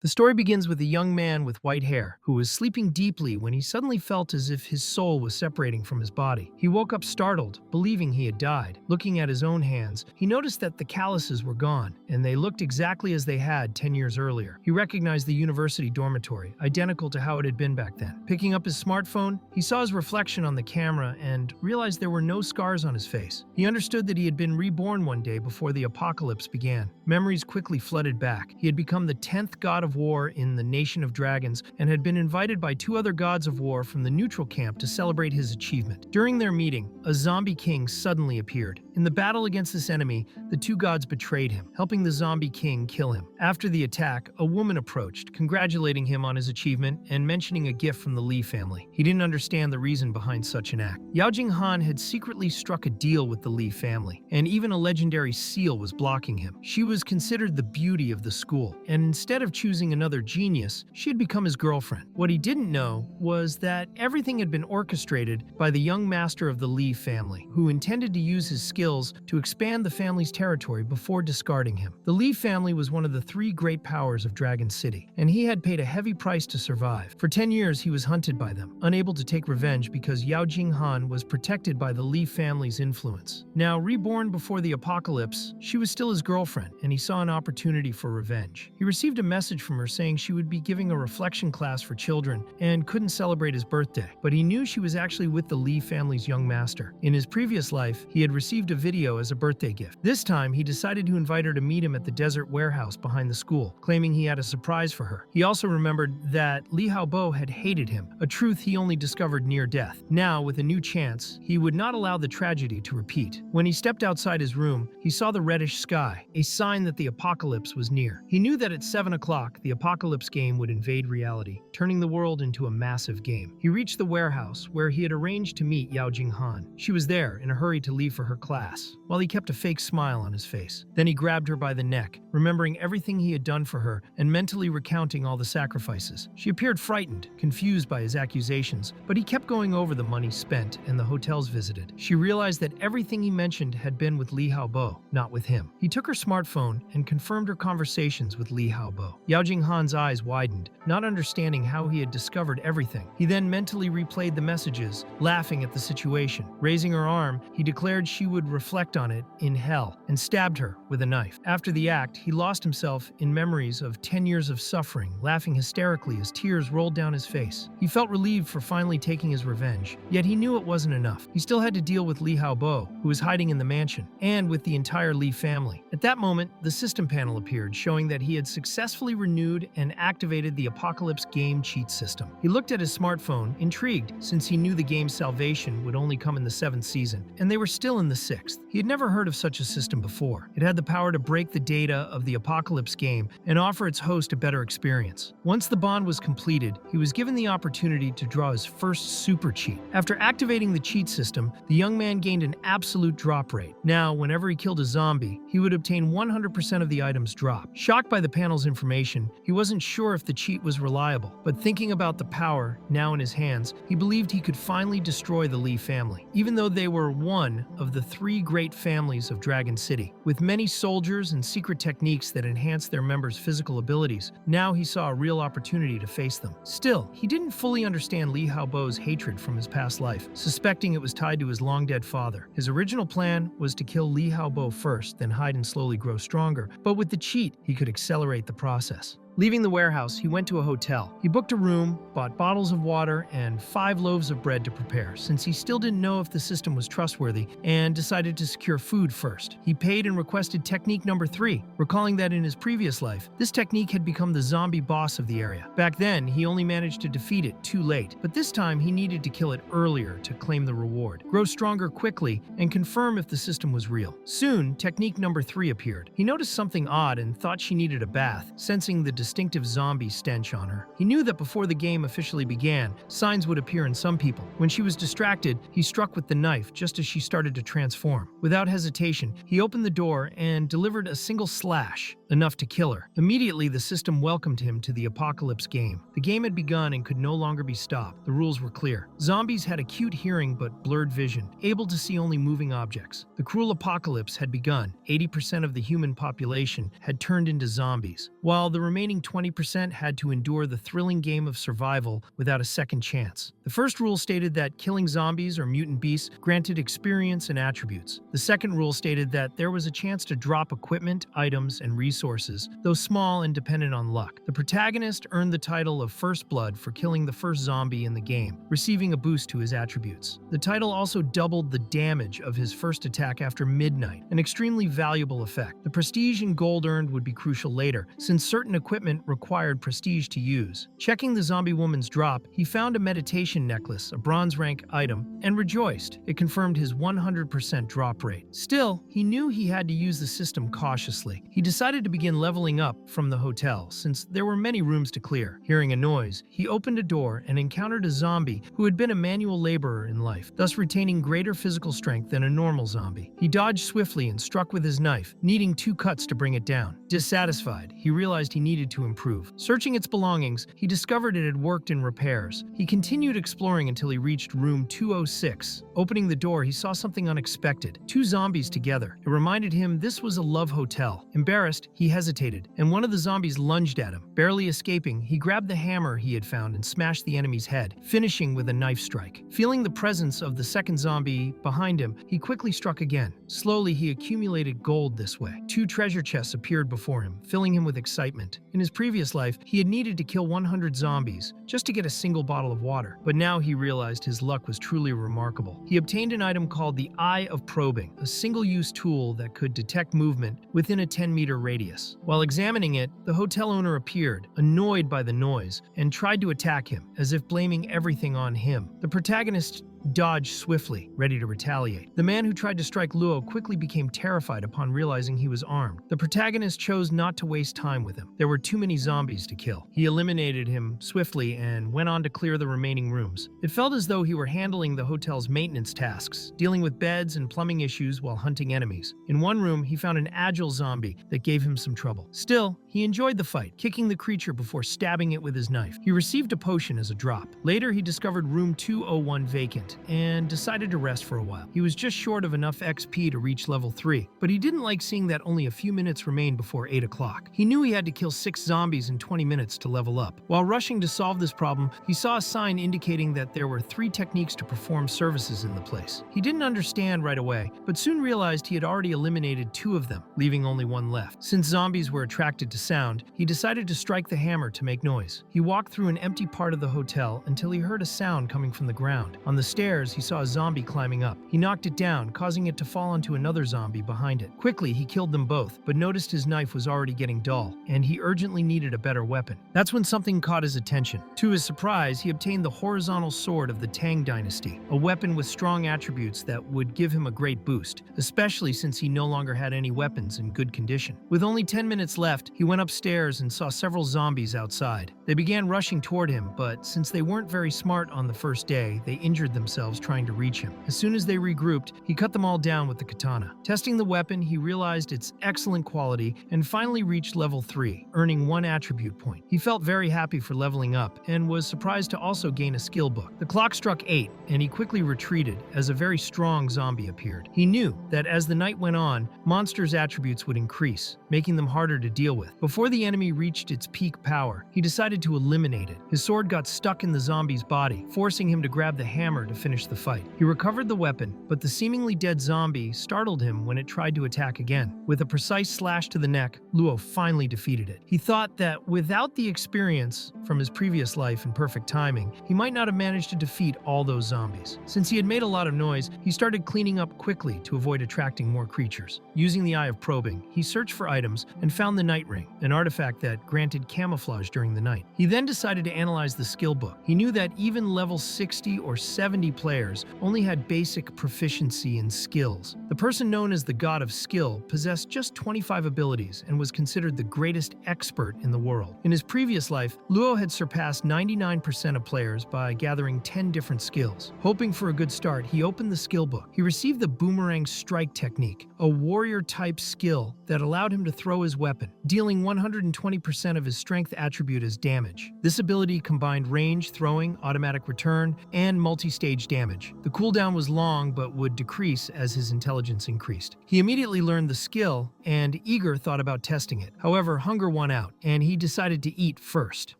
The story begins with a young man with white hair who was sleeping deeply when he suddenly felt as if his soul was separating from his body. He woke up startled, believing he had died. Looking at his own hands, he noticed that the calluses were gone, and they looked exactly as they had 10 years earlier. He recognized the university dormitory, identical to how it had been back then. Picking up his smartphone, he saw his reflection on the camera and realized there were no scars on his face. He understood that he had been reborn one day before the apocalypse began. Memories quickly flooded back. He had become the 10th god of war in the Nation of Dragons and had been invited by 2 other gods of war from the neutral camp to celebrate his achievement. During their meeting, a zombie king suddenly appeared. In the battle against this enemy, the 2 gods betrayed him, helping the zombie king kill him. After the attack, a woman approached, congratulating him on his achievement and mentioning a gift from the Li family. He didn't understand the reason behind such an act. Yao Jinghan had secretly struck a deal with the Li family, and even a legendary seal was blocking him. She was considered the beauty of the school, and instead of choosing another genius, she had become his girlfriend. What he didn't know was that everything had been orchestrated by the young master of the Li family, who intended to use his skills to expand the family's territory before discarding him. The Li family was one of the 3 great powers of Dragon City, and he had paid a heavy price to survive. For 10 years, he was hunted by them, unable to take revenge because Yao Jinghan was protected by the Li family's influence. Now, reborn before the apocalypse, she was still his girlfriend, and he saw an opportunity for revenge. He received a message from her saying she would be giving a reflection class for children and couldn't celebrate his birthday, but he knew she was actually with the Li family's young master. In his previous life, he had received a video as a birthday gift. This time, he decided to invite her to meet him at the desert warehouse behind the school, claiming he had a surprise for her. He also remembered that Liha Bo had hated him, a truth he only discovered near death. Now, with a new chance, he would not allow the tragedy to repeat. When he stepped outside his room, he saw the reddish sky, a sign that the apocalypse was near. He knew that at 7 o'clock, the apocalypse game would invade reality, turning the world into a massive game. He reached the warehouse, where he had arranged to meet Yao Jinghan. She was there, in a hurry to leave for her class, while he kept a fake smile on his face. Then he grabbed her by the neck, remembering everything he had done for her and mentally recounting all the sacrifices. She appeared frightened, confused by his accusations, but he kept going over the money spent and the hotels visited. She realized that everything he mentioned had been with Liha Bo, not with him. He took her smartphone and confirmed her conversations with Liha Bo. Yao Jinghan's eyes widened, not understanding how he had discovered everything. He then mentally replayed the messages, laughing at the situation. Raising her arm, he declared she would reflect on it in hell and stabbed her with a knife. After the act, he lost himself in memories of 10 years of suffering, laughing hysterically as tears rolled down his face. He felt relieved for finally taking his revenge, yet he knew it wasn't enough. He still had to deal with Liha Bo, who was hiding in the mansion, and with the entire Li family. At that moment, the system panel appeared, showing that he had successfully renewed and activated the Apocalypse game cheat system. He looked at his smartphone, intrigued, since he knew the game's salvation would only come in the 7th season, and they were still in the 6th. He had never heard of such a system before. It had the power to break the data of the Apocalypse game and offer its host a better experience. Once the bond was completed, he was given the opportunity to draw his first super cheat. After activating the cheat system, the young man gained an absolute drop rate. Now, whenever he killed a zombie, he would obtain 100% of the items dropped. Shocked by the panel's information, he wasn't sure if the cheat was reliable, but thinking about the power now in his hands, he believed he could finally destroy the Li family, even though they were one of the 3 great families of Dragon City. With many soldiers and secret techniques that enhanced their members' physical abilities, now he saw a real opportunity to face them. Still, he didn't fully understand Liha Bo's hatred from his past life, suspecting it was tied to his long-dead father. His original plan was to kill Liha Bo first, then hide and slowly grow stronger, but with the cheat, he could accelerate the process. Leaving the warehouse, he went to a hotel. He booked a room, bought bottles of water, and 5 loaves of bread to prepare, since he still didn't know if the system was trustworthy, and decided to secure food first. He paid and requested technique number 3, recalling that in his previous life, this technique had become the zombie boss of the area. Back then, he only managed to defeat it too late, but this time he needed to kill it earlier to claim the reward, grow stronger quickly, and confirm if the system was real. Soon, technique number 3 appeared. He noticed something odd and thought she needed a bath, sensing the distinctive zombie stench on her. He knew that before the game officially began, signs would appear in some people. When she was distracted, he struck with the knife just as she started to transform. Without hesitation, he opened the door and delivered a single slash. enough to kill her. Immediately, the system welcomed him to the apocalypse game. The game had begun and could no longer be stopped. The rules were clear. Zombies had acute hearing but blurred vision, able to see only moving objects. The cruel apocalypse had begun. 80% of the human population had turned into zombies, while the remaining 20% had to endure the thrilling game of survival without a second chance. The first rule stated that killing zombies or mutant beasts granted experience and attributes. The second rule stated that there was a chance to drop equipment, items, and resources, though small and dependent on luck. The protagonist earned the title of First Blood for killing the first zombie in the game, receiving a boost to his attributes. The title also doubled the damage of his first attack after midnight, an extremely valuable effect. The prestige and gold earned would be crucial later, since certain equipment required prestige to use. Checking the zombie woman's drop, he found a meditation necklace, a bronze rank item, and rejoiced. It confirmed his 100% drop rate. Still, he knew he had to use the system cautiously. He decided to begin leveling up from the hotel, since there were many rooms to clear. Hearing a noise, he opened a door and encountered a zombie who had been a manual laborer in life, thus retaining greater physical strength than a normal zombie. He dodged swiftly and struck with his knife, needing 2 cuts to bring it down. Dissatisfied, he realized he needed to improve. Searching its belongings, he discovered it had worked in repairs. He continued exploring until he reached room 206. Opening the door, he saw something unexpected. 2 zombies together. It reminded him this was a love hotel. Embarrassed, he hesitated, and one of the zombies lunged at him. Barely escaping, he grabbed the hammer he had found and smashed the enemy's head, finishing with a knife strike. Feeling the presence of the second zombie behind him, he quickly struck again. Slowly, he accumulated gold this way. 2 treasure chests appeared before him, filling him with excitement. In his previous life, he had needed to kill 100 zombies just to get a single bottle of water, but now he realized his luck was truly remarkable. He obtained an item called the Eye of Probing, a single-use tool that could detect movement within a 10-meter radius. While examining it, the hotel owner appeared, annoyed by the noise, and tried to attack him, as if blaming everything on him. The protagonist dodged swiftly, ready to retaliate. The man who tried to strike Luo quickly became terrified upon realizing he was armed. The protagonist chose not to waste time with him. There were too many zombies to kill. He eliminated him swiftly and went on to clear the remaining rooms. It felt as though he were handling the hotel's maintenance tasks, dealing with beds and plumbing issues while hunting enemies. In one room, he found an agile zombie that gave him some trouble. Still, he enjoyed the fight, kicking the creature before stabbing it with his knife. He received a potion as a drop. Later, he discovered room 201 vacant and decided to rest for a while. He was just short of enough XP to reach level 3, but he didn't like seeing that only a few minutes remained before 8 o'clock. He knew he had to kill 6 zombies in 20 minutes to level up. While rushing to solve this problem, he saw a sign indicating that there were 3 techniques to perform services in the place. He didn't understand right away, but soon realized he had already eliminated 2 of them, leaving only 1 left. Since zombies were attracted to sound, he decided to strike the hammer to make noise. He walked through an empty part of the hotel until he heard a sound coming from the ground. On the stairs, he saw a zombie climbing up. He knocked it down, causing it to fall onto another zombie behind it. Quickly, he killed them both, but noticed his knife was already getting dull, and he urgently needed a better weapon. That's when something caught his attention. To his surprise, he obtained the horizontal sword of the Tang dynasty, a weapon with strong attributes that would give him a great boost, especially since he no longer had any weapons in good condition. With only 10 minutes left, he went upstairs and saw several zombies outside. They began rushing toward him, but since they weren't very smart on the first day, they injured themselves trying to reach him. As soon as they regrouped, he cut them all down with the katana. Testing the weapon, he realized its excellent quality and finally reached level 3, earning 1 attribute point. He felt very happy for leveling up and was surprised to also gain a skill book. The clock struck 8 and he quickly retreated as a very strong zombie appeared. He knew that as the night went on, monsters' attributes would increase, making them harder to deal with. Before the enemy reached its peak power, he decided to eliminate it. His sword got stuck in the zombie's body, forcing him to grab the hammer to finish the fight. He recovered the weapon, but the seemingly dead zombie startled him when it tried to attack again. With a precise slash to the neck, Luo finally defeated it. He thought that without the experience from his previous life and perfect timing, he might not have managed to defeat all those zombies. Since he had made a lot of noise, he started cleaning up quickly to avoid attracting more creatures. Using the Eye of Probing, he searched for items and found the Night Ring, an artifact that granted camouflage during the night. He then decided to analyze the skill book. He knew that even level 60 or 70 70 players only had basic proficiency in skills. The person known as the God of Skill possessed just 25 abilities and was considered the greatest expert in the world. In his previous life, Luo had surpassed 99% of players by gathering 10 different skills. Hoping for a good start, he opened the skill book. He received the boomerang strike technique, a warrior-type skill that allowed him to throw his weapon, dealing 120% of his strength attribute as damage. This ability combined range, throwing, automatic return, and multi-stage damage. The cooldown was long but would decrease as his intelligence increased. He immediately learned the skill and, eager, thought about testing it. However, hunger won out, and he decided to eat first.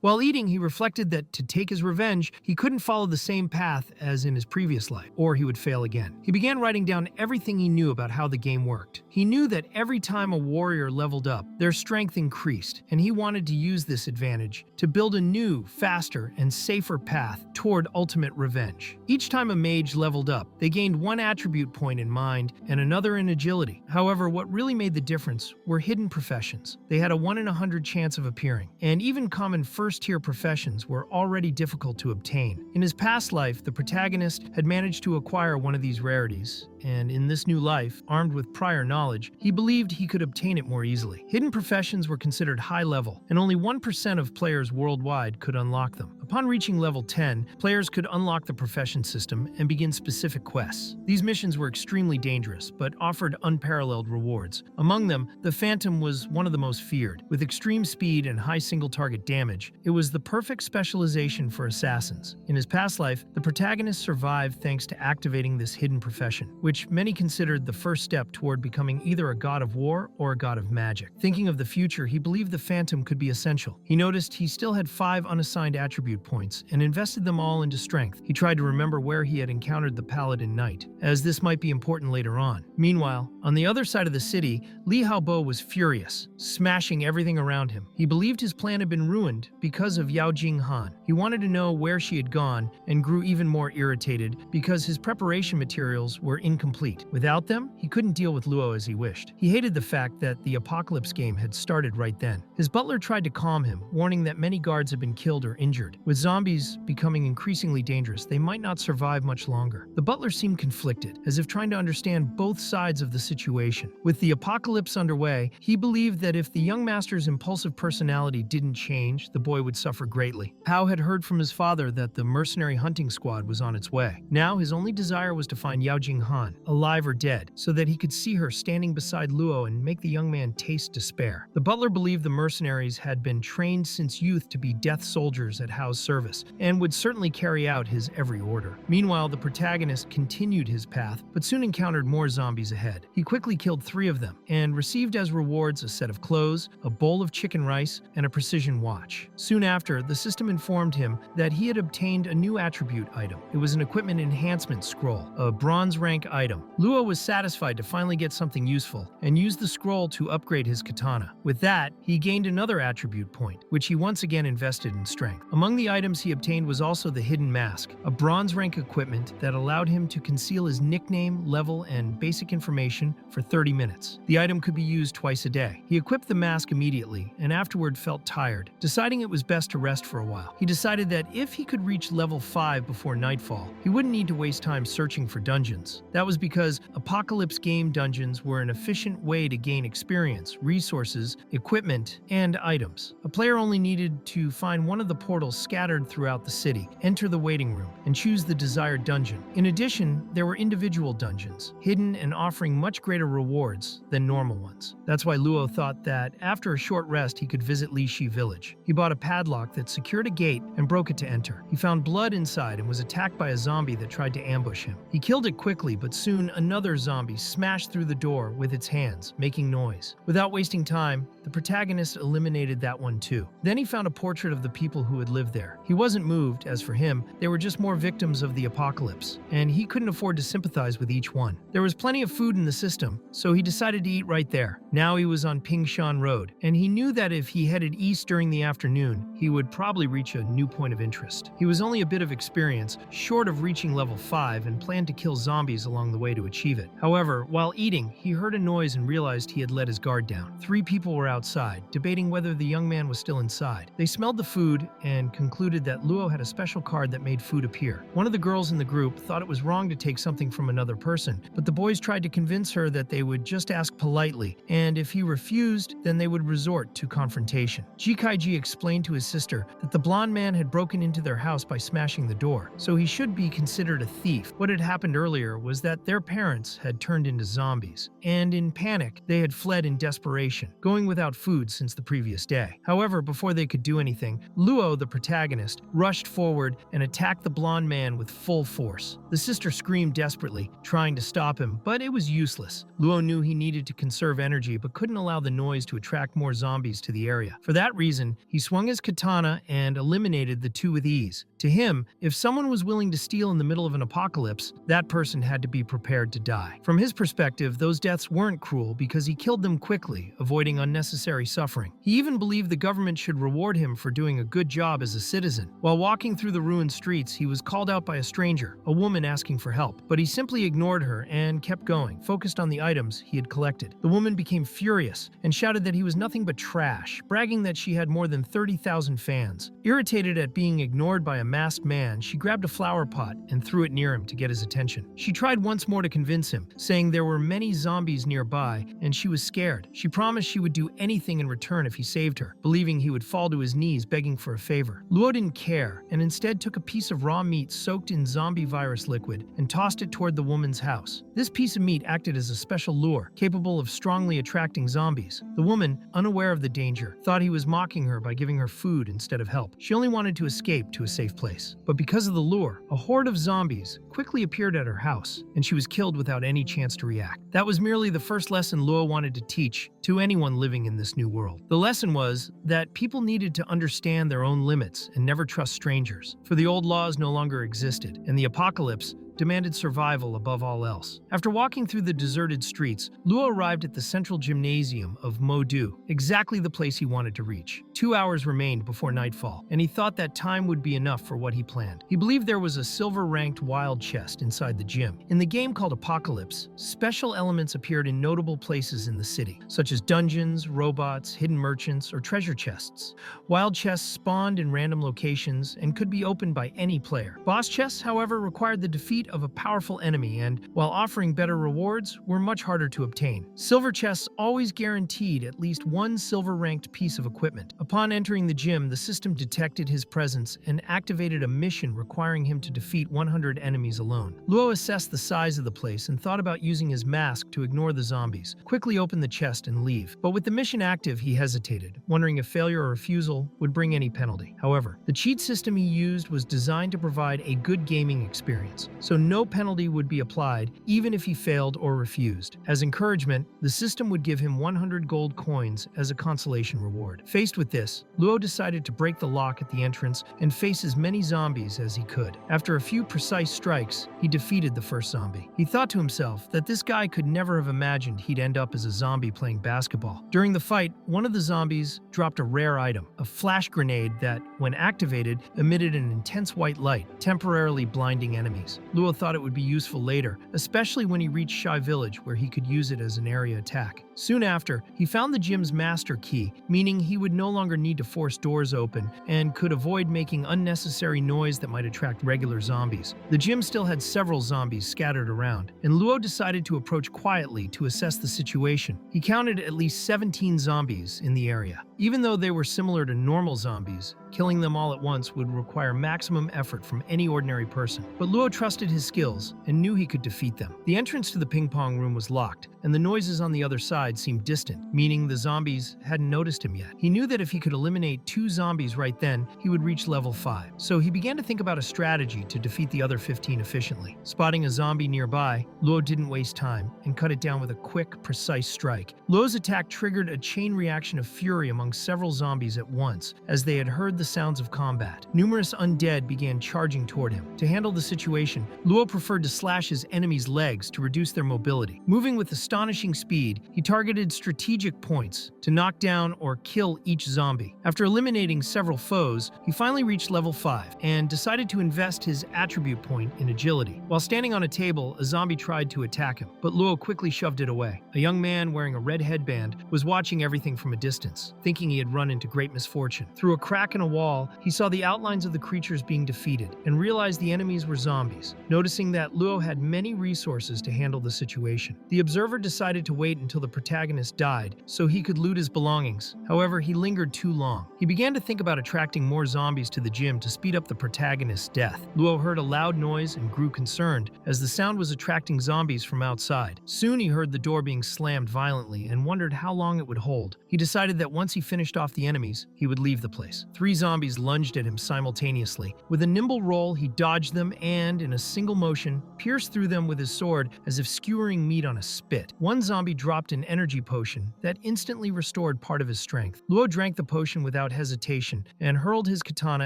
While eating, he reflected that to take his revenge, he couldn't follow the same path as in his previous life, or he would fail again. He began writing down everything he knew about how the game worked. He knew that every time a warrior leveled up, their strength increased, and he wanted to use this advantage to build a new, faster, and safer path toward ultimate revenge. Each time a mage leveled up, they gained one attribute point in mind and another in agility. However, what really made the difference were hidden professions. They had a 1 in 100 chance of appearing, and even common first-tier professions were already difficult to obtain. In his past life, the protagonist had managed to acquire one of these rarities, and in this new life, armed with prior knowledge, he believed he could obtain it more easily. Hidden professions were considered high level, and only 1% of players worldwide could unlock them. Upon reaching level 10, players could unlock the profession system and begin specific quests. These missions were extremely dangerous, but offered unparalleled rewards. Among them, the Phantom was one of the most feared. With extreme speed and high single-target damage, it was the perfect specialization for assassins. In his past life, the protagonist survived thanks to activating this hidden profession, which many considered the first step toward becoming either a god of war or a god of magic. Thinking of the future, he believed the Phantom could be essential. He noticed he still had 5 unassigned attribute points and invested them all into strength. He tried to remember where he had encountered the Paladin Knight, as this might be important later on. Meanwhile, on the other side of the city, Liha Bo was furious, smashing everything around him. He believed his plan had been ruined because of Yao Jinghan. He wanted to know where she had gone and grew even more irritated because his preparation materials were incomplete. Without them, he couldn't deal with Luo as he wished. He hated the fact that the apocalypse game had started right then. His butler tried to calm him, warning that many guards had been killed or injured. With zombies becoming increasingly dangerous, they might not survive much longer. The butler seemed conflicted, as if trying to understand both sides of the situation. With the apocalypse underway, he believed that if the young master's impulsive personality didn't change, the boy would suffer greatly. Pao had heard from his father that the mercenary hunting squad was on its way. Now, his only desire was to find Yao Jinghan, alive or dead, so that he could see her standing beside Luo and make the young man taste despair. The butler believed the mercenaries had been trained since youth to be death soldiers at Hao's service, and would certainly carry out his every order. Meanwhile, the protagonist continued his path, but soon encountered more zombies ahead. He quickly killed 3 of them, and received as rewards a set of clothes, a bowl of chicken rice, and a precision watch. Soon after, the system informed him that he had obtained a new attribute item. It was an equipment enhancement scroll, a bronze rank item. Luo was satisfied to finally get something useful, and used the scroll to upgrade his katana. With that, he gained another attribute point, which he once again invested in strength. Among the items he obtained was also the hidden mask, a bronze rank equipment that allowed him to conceal his nickname, level, and basic information for 30 minutes. The item could be used twice a day. He equipped the mask immediately, and afterward felt tired. Deciding it was best to rest for a while, he decided that if he could reach level 5 before nightfall, he wouldn't need to waste time searching for dungeons. That was because Apocalypse game dungeons were an efficient way to gain experience, resources, equipment, and items. A player only needed to find one of the portals scattered throughout the city, enter the waiting room, and choose the desired dungeon. In addition, there were individual dungeons, hidden and offering much greater rewards than normal ones. That's why Luo thought that after a short rest he could visit Lishi village. He bought a padlock that secured a gate and broke it to enter. He found blood inside and was attacked by a zombie that tried to ambush him. He killed it quickly, but soon another zombie smashed through the door with its hands, making noise. Without wasting time, the protagonist eliminated that one too. Then he found a portrait of the people who had lived there. He wasn't moved, as for him, they were just more victims of the apocalypse, and he couldn't afford to sympathize with each one. There was plenty of food in the system, so he decided to eat right there. Now he was on Pingshan Road, and he knew that if he headed east during the afternoon, he would probably reach a new point of interest. He was only a bit of experience, short of reaching level 5, and planned to kill zombies along along the way to achieve it. However, while eating, he heard a noise and realized he had let his guard down. 3 people were outside, debating whether the young man was still inside. They smelled the food and concluded that Luo had a special card that made food appear. One of the girls in the group thought it was wrong to take something from another person, but the boys tried to convince her that they would just ask politely, and if he refused, then they would resort to confrontation. Jikaiji explained to his sister that the blonde man had broken into their house by smashing the door, so he should be considered a thief. What had happened earlier was that their parents had turned into zombies, and in panic, they had fled in desperation, going without food since the previous day. However, before they could do anything, Luo, the protagonist, rushed forward and attacked the blonde man with full force. The sister screamed desperately, trying to stop him, but it was useless. Luo knew he needed to conserve energy but couldn't allow the noise to attract more zombies to the area. For that reason, he swung his katana and eliminated the 2 with ease. To him, if someone was willing to steal in the middle of an apocalypse, that person had to be prepared to die. From his perspective, those deaths weren't cruel because he killed them quickly, avoiding unnecessary suffering. He even believed the government should reward him for doing a good job as a citizen. While walking through the ruined streets, he was called out by a stranger, a woman asking for help, but he simply ignored her and kept going, focused on the items he had collected. The woman became furious and shouted that he was nothing but trash, bragging that she had more than 30,000 fans. Irritated at being ignored by a masked man, she grabbed a flower pot and threw it near him to get his attention. She tried once more to convince him, saying there were many zombies nearby and she was scared. She promised she would do anything in return if he saved her, believing he would fall to his knees begging for a favor. Luo didn't care and instead took a piece of raw meat soaked in zombie virus liquid and tossed it toward the woman's house. This piece of meat acted as a special lure, capable of strongly attracting zombies. The woman, unaware of the danger, thought he was mocking her by giving her food instead of help. She only wanted to escape to a safe place. But because of the lure, a horde of zombies quickly appeared at her house, and she was killed without any chance to react. That was merely the first lesson Luo wanted to teach to anyone living in this new world. The lesson was that people needed to understand their own limits and never trust strangers, for the old laws no longer existed, and the apocalypse demanded survival above all else. After walking through the deserted streets, Luo arrived at the central gymnasium of Modu, exactly the place he wanted to reach. 2 hours remained before nightfall, and he thought that time would be enough for what he planned. He believed there was a silver-ranked wild chest inside the gym. In the game called Apocalypse, special elements appeared in notable places in the city, such as dungeons, robots, hidden merchants, or treasure chests. Wild chests spawned in random locations and could be opened by any player. Boss chests, however, required the defeat of a powerful enemy and, while offering better rewards, were much harder to obtain. Silver chests always guaranteed at least 1 silver-ranked piece of equipment. Upon entering the gym, the system detected his presence and activated a mission requiring him to defeat 100 enemies alone. Luo assessed the size of the place and thought about using his mask to ignore the zombies, quickly open the chest and leave. But with the mission active, he hesitated, wondering if failure or refusal would bring any penalty. However, the cheat system he used was designed to provide a good gaming experience, so no penalty would be applied even if he failed or refused. As encouragement, the system would give him 100 gold coins as a consolation reward. Faced with this, Luo decided to break the lock at the entrance and face as many zombies as he could. After a few precise strikes, he defeated the first zombie. He thought to himself that this guy could never have imagined he'd end up as a zombie playing basketball. During the fight, one of the zombies dropped a rare item, a flash grenade that, when activated, emitted an intense white light, temporarily blinding enemies. Luo thought it would be useful later, especially when he reached Shy Village where he could use it as an area attack. Soon after, he found the gym's master key, meaning he would no longer need to force doors open and could avoid making unnecessary noise that might attract regular zombies. The gym still had several zombies scattered around, and Luo decided to approach quietly to assess the situation. He counted at least 17 zombies in the area. Even though they were similar to normal zombies, killing them all at once would require maximum effort from any ordinary person. But Luo trusted his skills and knew he could defeat them. The entrance to the ping pong room was locked, and the noises on the other side seemed distant, meaning the zombies hadn't noticed him yet. He knew that if he could eliminate 2 zombies right then, he would reach level 5. So he began to think about a strategy to defeat the other 15 efficiently. Spotting a zombie nearby, Luo didn't waste time and cut it down with a quick, precise strike. Luo's attack triggered a chain reaction of fury among several zombies at once, as they had heard the sounds of combat. Numerous undead began charging toward him. To handle the situation, Luo preferred to slash his enemies' legs to reduce their mobility. Moving with astonishing speed, he targeted targeted strategic points to knock down or kill each zombie. After eliminating several foes, he finally reached level 5 and decided to invest his attribute point in agility. While standing on a table, a zombie tried to attack him, but Luo quickly shoved it away. A young man wearing a red headband was watching everything from a distance, thinking he had run into great misfortune. Through a crack in a wall, he saw the outlines of the creatures being defeated and realized the enemies were zombies. Noticing that Luo had many resources to handle the situation, the observer decided to wait until the protagonist died so he could loot his belongings. However, he lingered too long. He began to think about attracting more zombies to the gym to speed up the protagonist's death. Luo heard a loud noise and grew concerned as the sound was attracting zombies from outside. Soon he heard the door being slammed violently and wondered how long it would hold. He decided that once he finished off the enemies, he would leave the place. 3 zombies lunged at him simultaneously. With a nimble roll, he dodged them and, in a single motion, pierced through them with his sword as if skewering meat on a spit. One zombie dropped an energy potion that instantly restored part of his strength. Luo drank the potion without hesitation and hurled his katana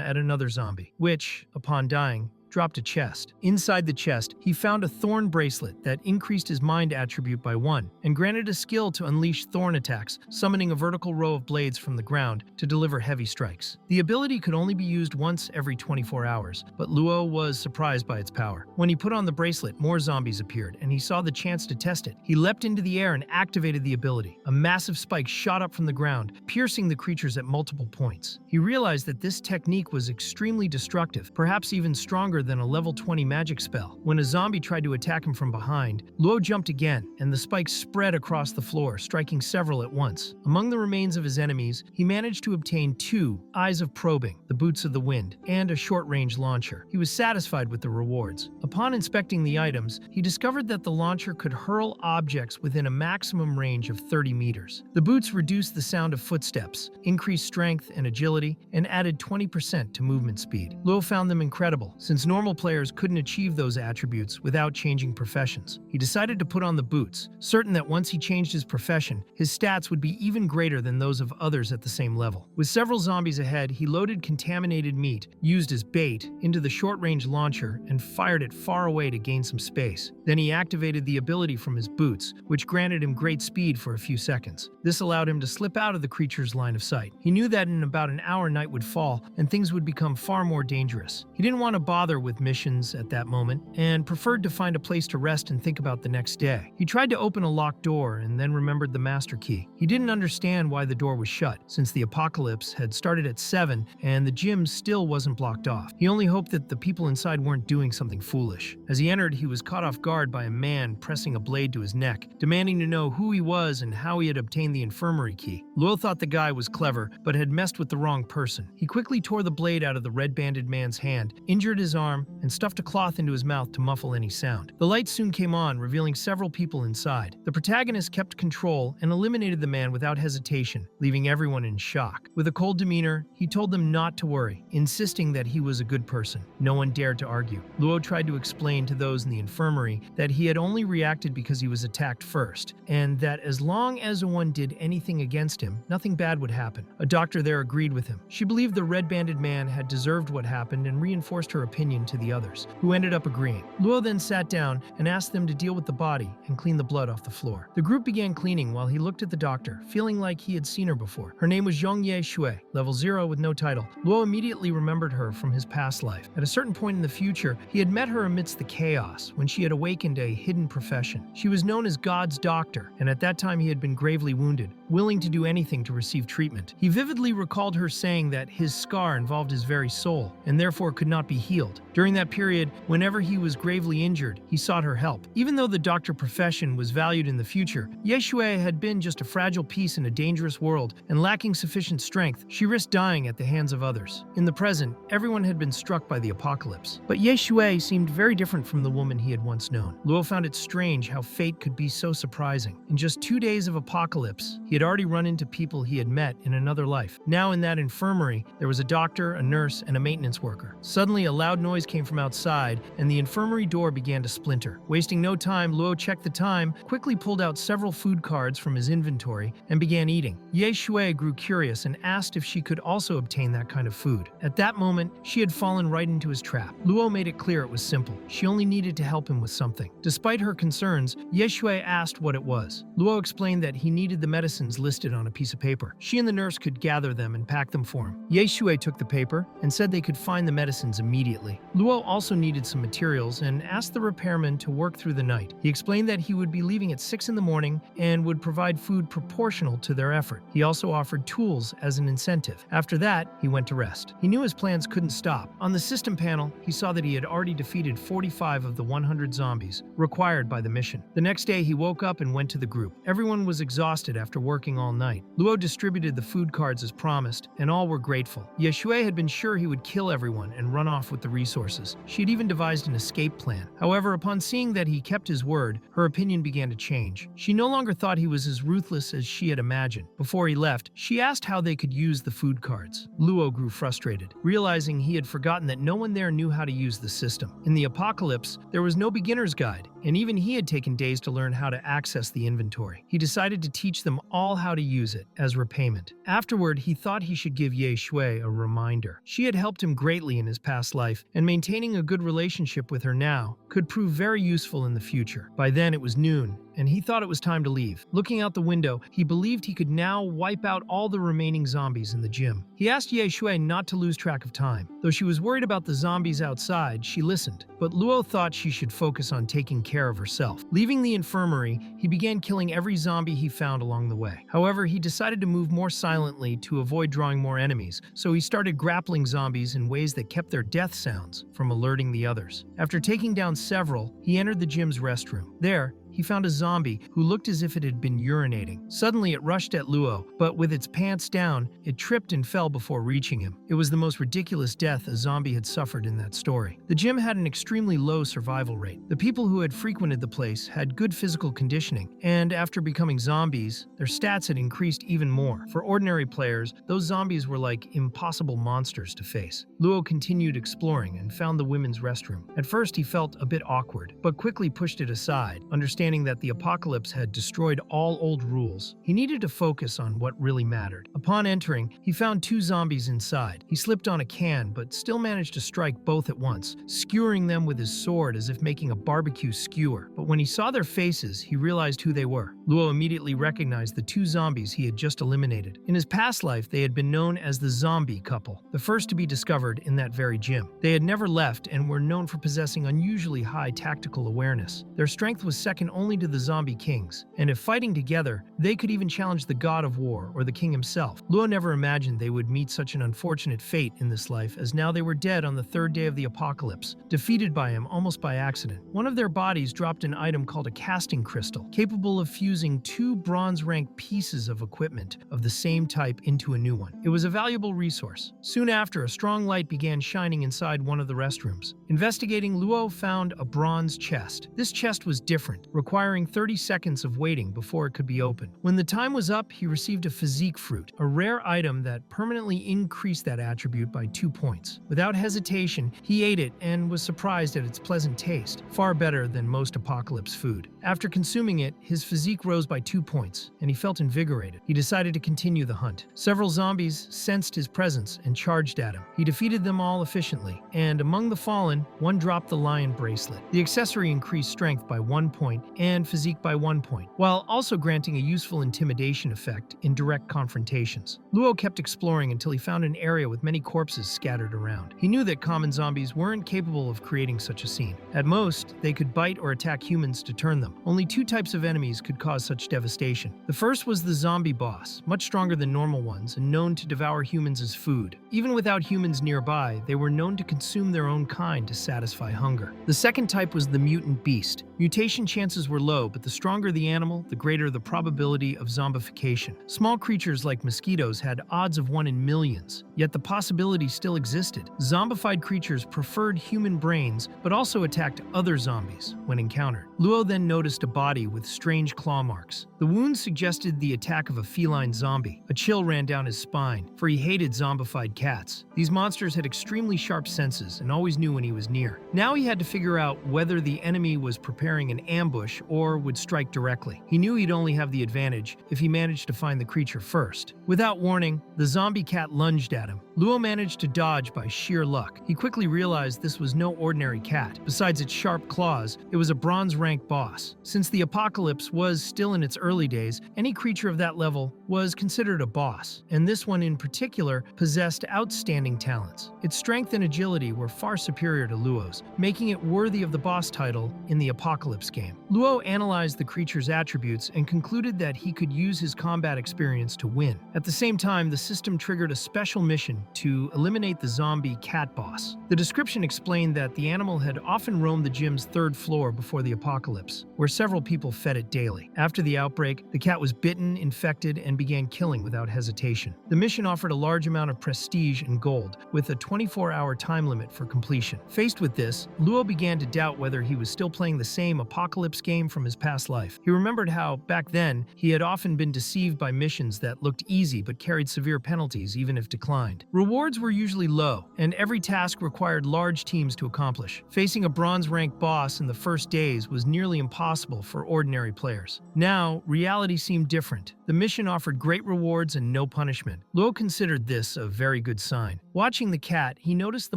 at another zombie, which, upon dying, dropped a chest. Inside the chest, he found a thorn bracelet that increased his mind attribute by 1 and granted a skill to unleash thorn attacks, summoning a vertical row of blades from the ground to deliver heavy strikes. The ability could only be used once every 24 hours, but Luo was surprised by its power. When he put on the bracelet, more zombies appeared, and he saw the chance to test it. He leapt into the air and activated the ability. A massive spike shot up from the ground, piercing the creatures at multiple points. He realized that this technique was extremely destructive, perhaps even stronger than a level 20 magic spell. When a zombie tried to attack him from behind, Luo jumped again, and the spikes spread across the floor, striking several at once. Among the remains of his enemies, he managed to obtain 2 Eyes of Probing, the Boots of the Wind, and a short-range launcher. He was satisfied with the rewards. Upon inspecting the items, he discovered that the launcher could hurl objects within a maximum range of 30 meters. The boots reduced the sound of footsteps, increased strength and agility, and added 20% to movement speed. Luo found them incredible, since normal players couldn't achieve those attributes without changing professions. He decided to put on the boots, certain that once he changed his profession, his stats would be even greater than those of others at the same level. With several zombies ahead, he loaded contaminated meat, used as bait, into the short-range launcher and fired it far away to gain some space. Then he activated the ability from his boots, which granted him great speed for a few seconds. This allowed him to slip out of the creature's line of sight. He knew that in about an hour night would fall and things would become far more dangerous. He didn't want to bother with missions at that moment and preferred to find a place to rest and think about the next day. He tried to open a locked door and then remembered the master key. He didn't understand why the door was shut, since the apocalypse had started at 7 and the gym still wasn't blocked off. He only hoped that the people inside weren't doing something foolish. As he entered, he was caught off guard by a man pressing a blade to his neck, demanding to know who he was and how he had obtained the infirmary key. Luo thought the guy was clever, but had messed with the wrong person. He quickly tore the blade out of the red-banded man's hand, injured his arm, and stuffed a cloth into his mouth to muffle any sound. The lights soon came on, revealing several people inside. The protagonist kept control and eliminated the man without hesitation, leaving everyone in shock. With a cold demeanor, he told them not to worry, insisting that he was a good person. No one dared to argue. Luo tried to explain to those in the infirmary that he had only reacted because he was attacked first, and that as long as no one did anything against him, nothing bad would happen. A doctor there agreed with him. She believed the red-banded man had deserved what happened and reinforced her opinion to the others, who ended up agreeing. Luo then sat down and asked them to deal with the body and clean the blood off the floor. The group began cleaning while he looked at the doctor, feeling like he had seen her before. Her name was Zhongye Shui, level 0 with no title. Luo immediately remembered her from his past life. At a certain point in the future, he had met her amidst the chaos when she had awakened a hidden profession. She was known as God's doctor, and at that time he had been gravely wounded, willing to do anything to receive treatment. He vividly recalled her saying that his scar involved his very soul, and therefore could not be healed. During that period, whenever he was gravely injured, he sought her help. Even though the doctor profession was valued in the future, Yeshue had been just a fragile piece in a dangerous world, and lacking sufficient strength, she risked dying at the hands of others. In the present, everyone had been struck by the apocalypse. But Yeshue seemed very different from the woman he had once known. Luo found it strange how fate could be so surprising. In just 2 days of apocalypse, he had already run into people he had met in another life. Now in that infirmary, there was a doctor, a nurse, and a maintenance worker. Suddenly, a loud noise came from outside, and the infirmary door began to splinter. Wasting no time, Luo checked the time, quickly pulled out several food cards from his inventory, and began eating. Ye Shui grew curious and asked if she could also obtain that kind of food. At that moment, she had fallen right into his trap. Luo made it clear it was simple. She only needed to help him with something. Despite her concerns, Ye Shui asked what it was. Luo explained that he needed the medicines listed on a piece of paper. She and the nurse could gather them and pack them for him. Ye Shui took the paper and said they could find the medicines immediately. Luo also needed some materials and asked the repairman to work through the night. He explained that he would be leaving at 6 in the morning and would provide food proportional to their effort. He also offered tools as an incentive. After that, he went to rest. He knew his plans couldn't stop. On the system panel, he saw that he had already defeated 45 of the 100 zombies required by the mission. The next day, he woke up and went to the group. Everyone was exhausted after working all night. Luo distributed the food cards as promised, and all were grateful. Ye Shui had been sure he would kill everyone and run off with the resources. She had even devised an escape plan. However, upon seeing that he kept his word, her opinion began to change. She no longer thought he was as ruthless as she had imagined. Before he left, she asked how they could use the food cards. Luo grew frustrated, realizing he had forgotten that no one there knew how to use the system. In the apocalypse, there was no beginner's guide, and even he had taken days to learn how to access the inventory. He decided to teach them all how to use it as repayment. Afterward, he thought he should give Ye Shui a reminder. She had helped him greatly in his past life, and maintaining a good relationship with her now could prove very useful in the future. By then, it was noon, and he thought it was time to leave. Looking out the window, he believed he could now wipe out all the remaining zombies in the gym. He asked Ye Shui not to lose track of time. Though she was worried about the zombies outside, she listened. But Luo thought she should focus on taking care of herself. Leaving the infirmary, he began killing every zombie he found along the way. However, he decided to move more silently to avoid drawing more enemies, so he started grappling zombies in ways that kept their death sounds from alerting the others. After taking down several, he entered the gym's restroom. There, he found a zombie who looked as if it had been urinating. Suddenly, it rushed at Luo, but with its pants down, it tripped and fell before reaching him. It was the most ridiculous death a zombie had suffered in that story. The gym had an extremely low survival rate. The people who had frequented the place had good physical conditioning, and after becoming zombies, their stats had increased even more. For ordinary players, those zombies were like impossible monsters to face. Luo continued exploring and found the women's restroom. At first, he felt a bit awkward, but quickly pushed it aside, understanding that the apocalypse had destroyed all old rules. He needed to focus on what really mattered. Upon entering, he found 2 zombies inside. He slipped on a can, but still managed to strike both at once, skewering them with his sword as if making a barbecue skewer. But when he saw their faces, he realized who they were. Luo immediately recognized the 2 zombies he had just eliminated. In his past life, they had been known as the zombie couple, the first to be discovered in that very gym. They had never left and were known for possessing unusually high tactical awareness. Their strength was second only to the zombie kings, and if fighting together, they could even challenge the god of war or the king himself. Luo never imagined they would meet such an unfortunate fate in this life, as now they were dead on the 3rd day of the apocalypse, defeated by him almost by accident. One of their bodies dropped an item called a casting crystal, capable of fusing 2 bronze-rank pieces of equipment of the same type into a new one. It was a valuable resource. Soon after, a strong light began shining inside one of the restrooms. Investigating, Luo found a bronze chest. This chest was different, requiring 30 seconds of waiting before it could be opened. When the time was up, he received a physique fruit, a rare item that permanently increased that attribute by 2 points. Without hesitation, he ate it and was surprised at its pleasant taste, far better than most apocalypse food. After consuming it, his physique rose by 2 points, and he felt invigorated. He decided to continue the hunt. Several zombies sensed his presence and charged at him. He defeated them all efficiently, and among the fallen, one dropped the lion bracelet. The accessory increased strength by 1 point and physique by 1 point, while also granting a useful intimidation effect in direct confrontations. Luo kept exploring until he found an area with many corpses scattered around. He knew that common zombies weren't capable of creating such a scene. At most, they could bite or attack humans to turn them. Only 2 types of enemies could cause such devastation. The first was the zombie boss, much stronger than normal ones and known to devour humans as food. Even without humans nearby, they were known to consume their own kind to satisfy hunger. The second type was the mutant beast. Mutation chances odds were low, but the stronger the animal, the greater the probability of zombification. Small creatures like mosquitoes had odds of 1 in millions, yet the possibility still existed. Zombified creatures preferred human brains, but also attacked other zombies when encountered. Luo then noticed a body with strange claw marks. The wounds suggested the attack of a feline zombie. A chill ran down his spine, for he hated zombified cats. These monsters had extremely sharp senses and always knew when he was near. Now he had to figure out whether the enemy was preparing an ambush or would strike directly. He knew he'd only have the advantage if he managed to find the creature first. Without warning, the zombie cat lunged at him. Luo managed to dodge by sheer luck. He quickly realized this was no ordinary cat. Besides its sharp claws, it was a bronze-rank boss. Since the apocalypse was still in its early days, any creature of that level was considered a boss, and this one in particular possessed outstanding talents. Its strength and agility were far superior to Luo's, making it worthy of the boss title in the Apocalypse game. Luo analyzed the creature's attributes and concluded that he could use his combat experience to win. At the same time, the system triggered a special mission to eliminate the zombie cat boss. The description explained that the animal had often roamed the gym's 3rd floor before the apocalypse, where several people fed it daily. After the outbreak, the cat was bitten, infected, and began killing without hesitation. The mission offered a large amount of prestige and gold, with a 24-hour time limit for completion. Faced with this, Luo began to doubt whether he was still playing the same apocalypse game from his past life. He remembered how, back then, he had often been deceived by missions that looked easy but carried severe penalties even if declined. Rewards were usually low, and every task required large teams to accomplish. Facing a bronze-rank boss in the first days was nearly impossible for ordinary players. Now, reality seemed different. The mission offered great rewards and no punishment. Luo considered this a very good sign. Watching the cat, he noticed the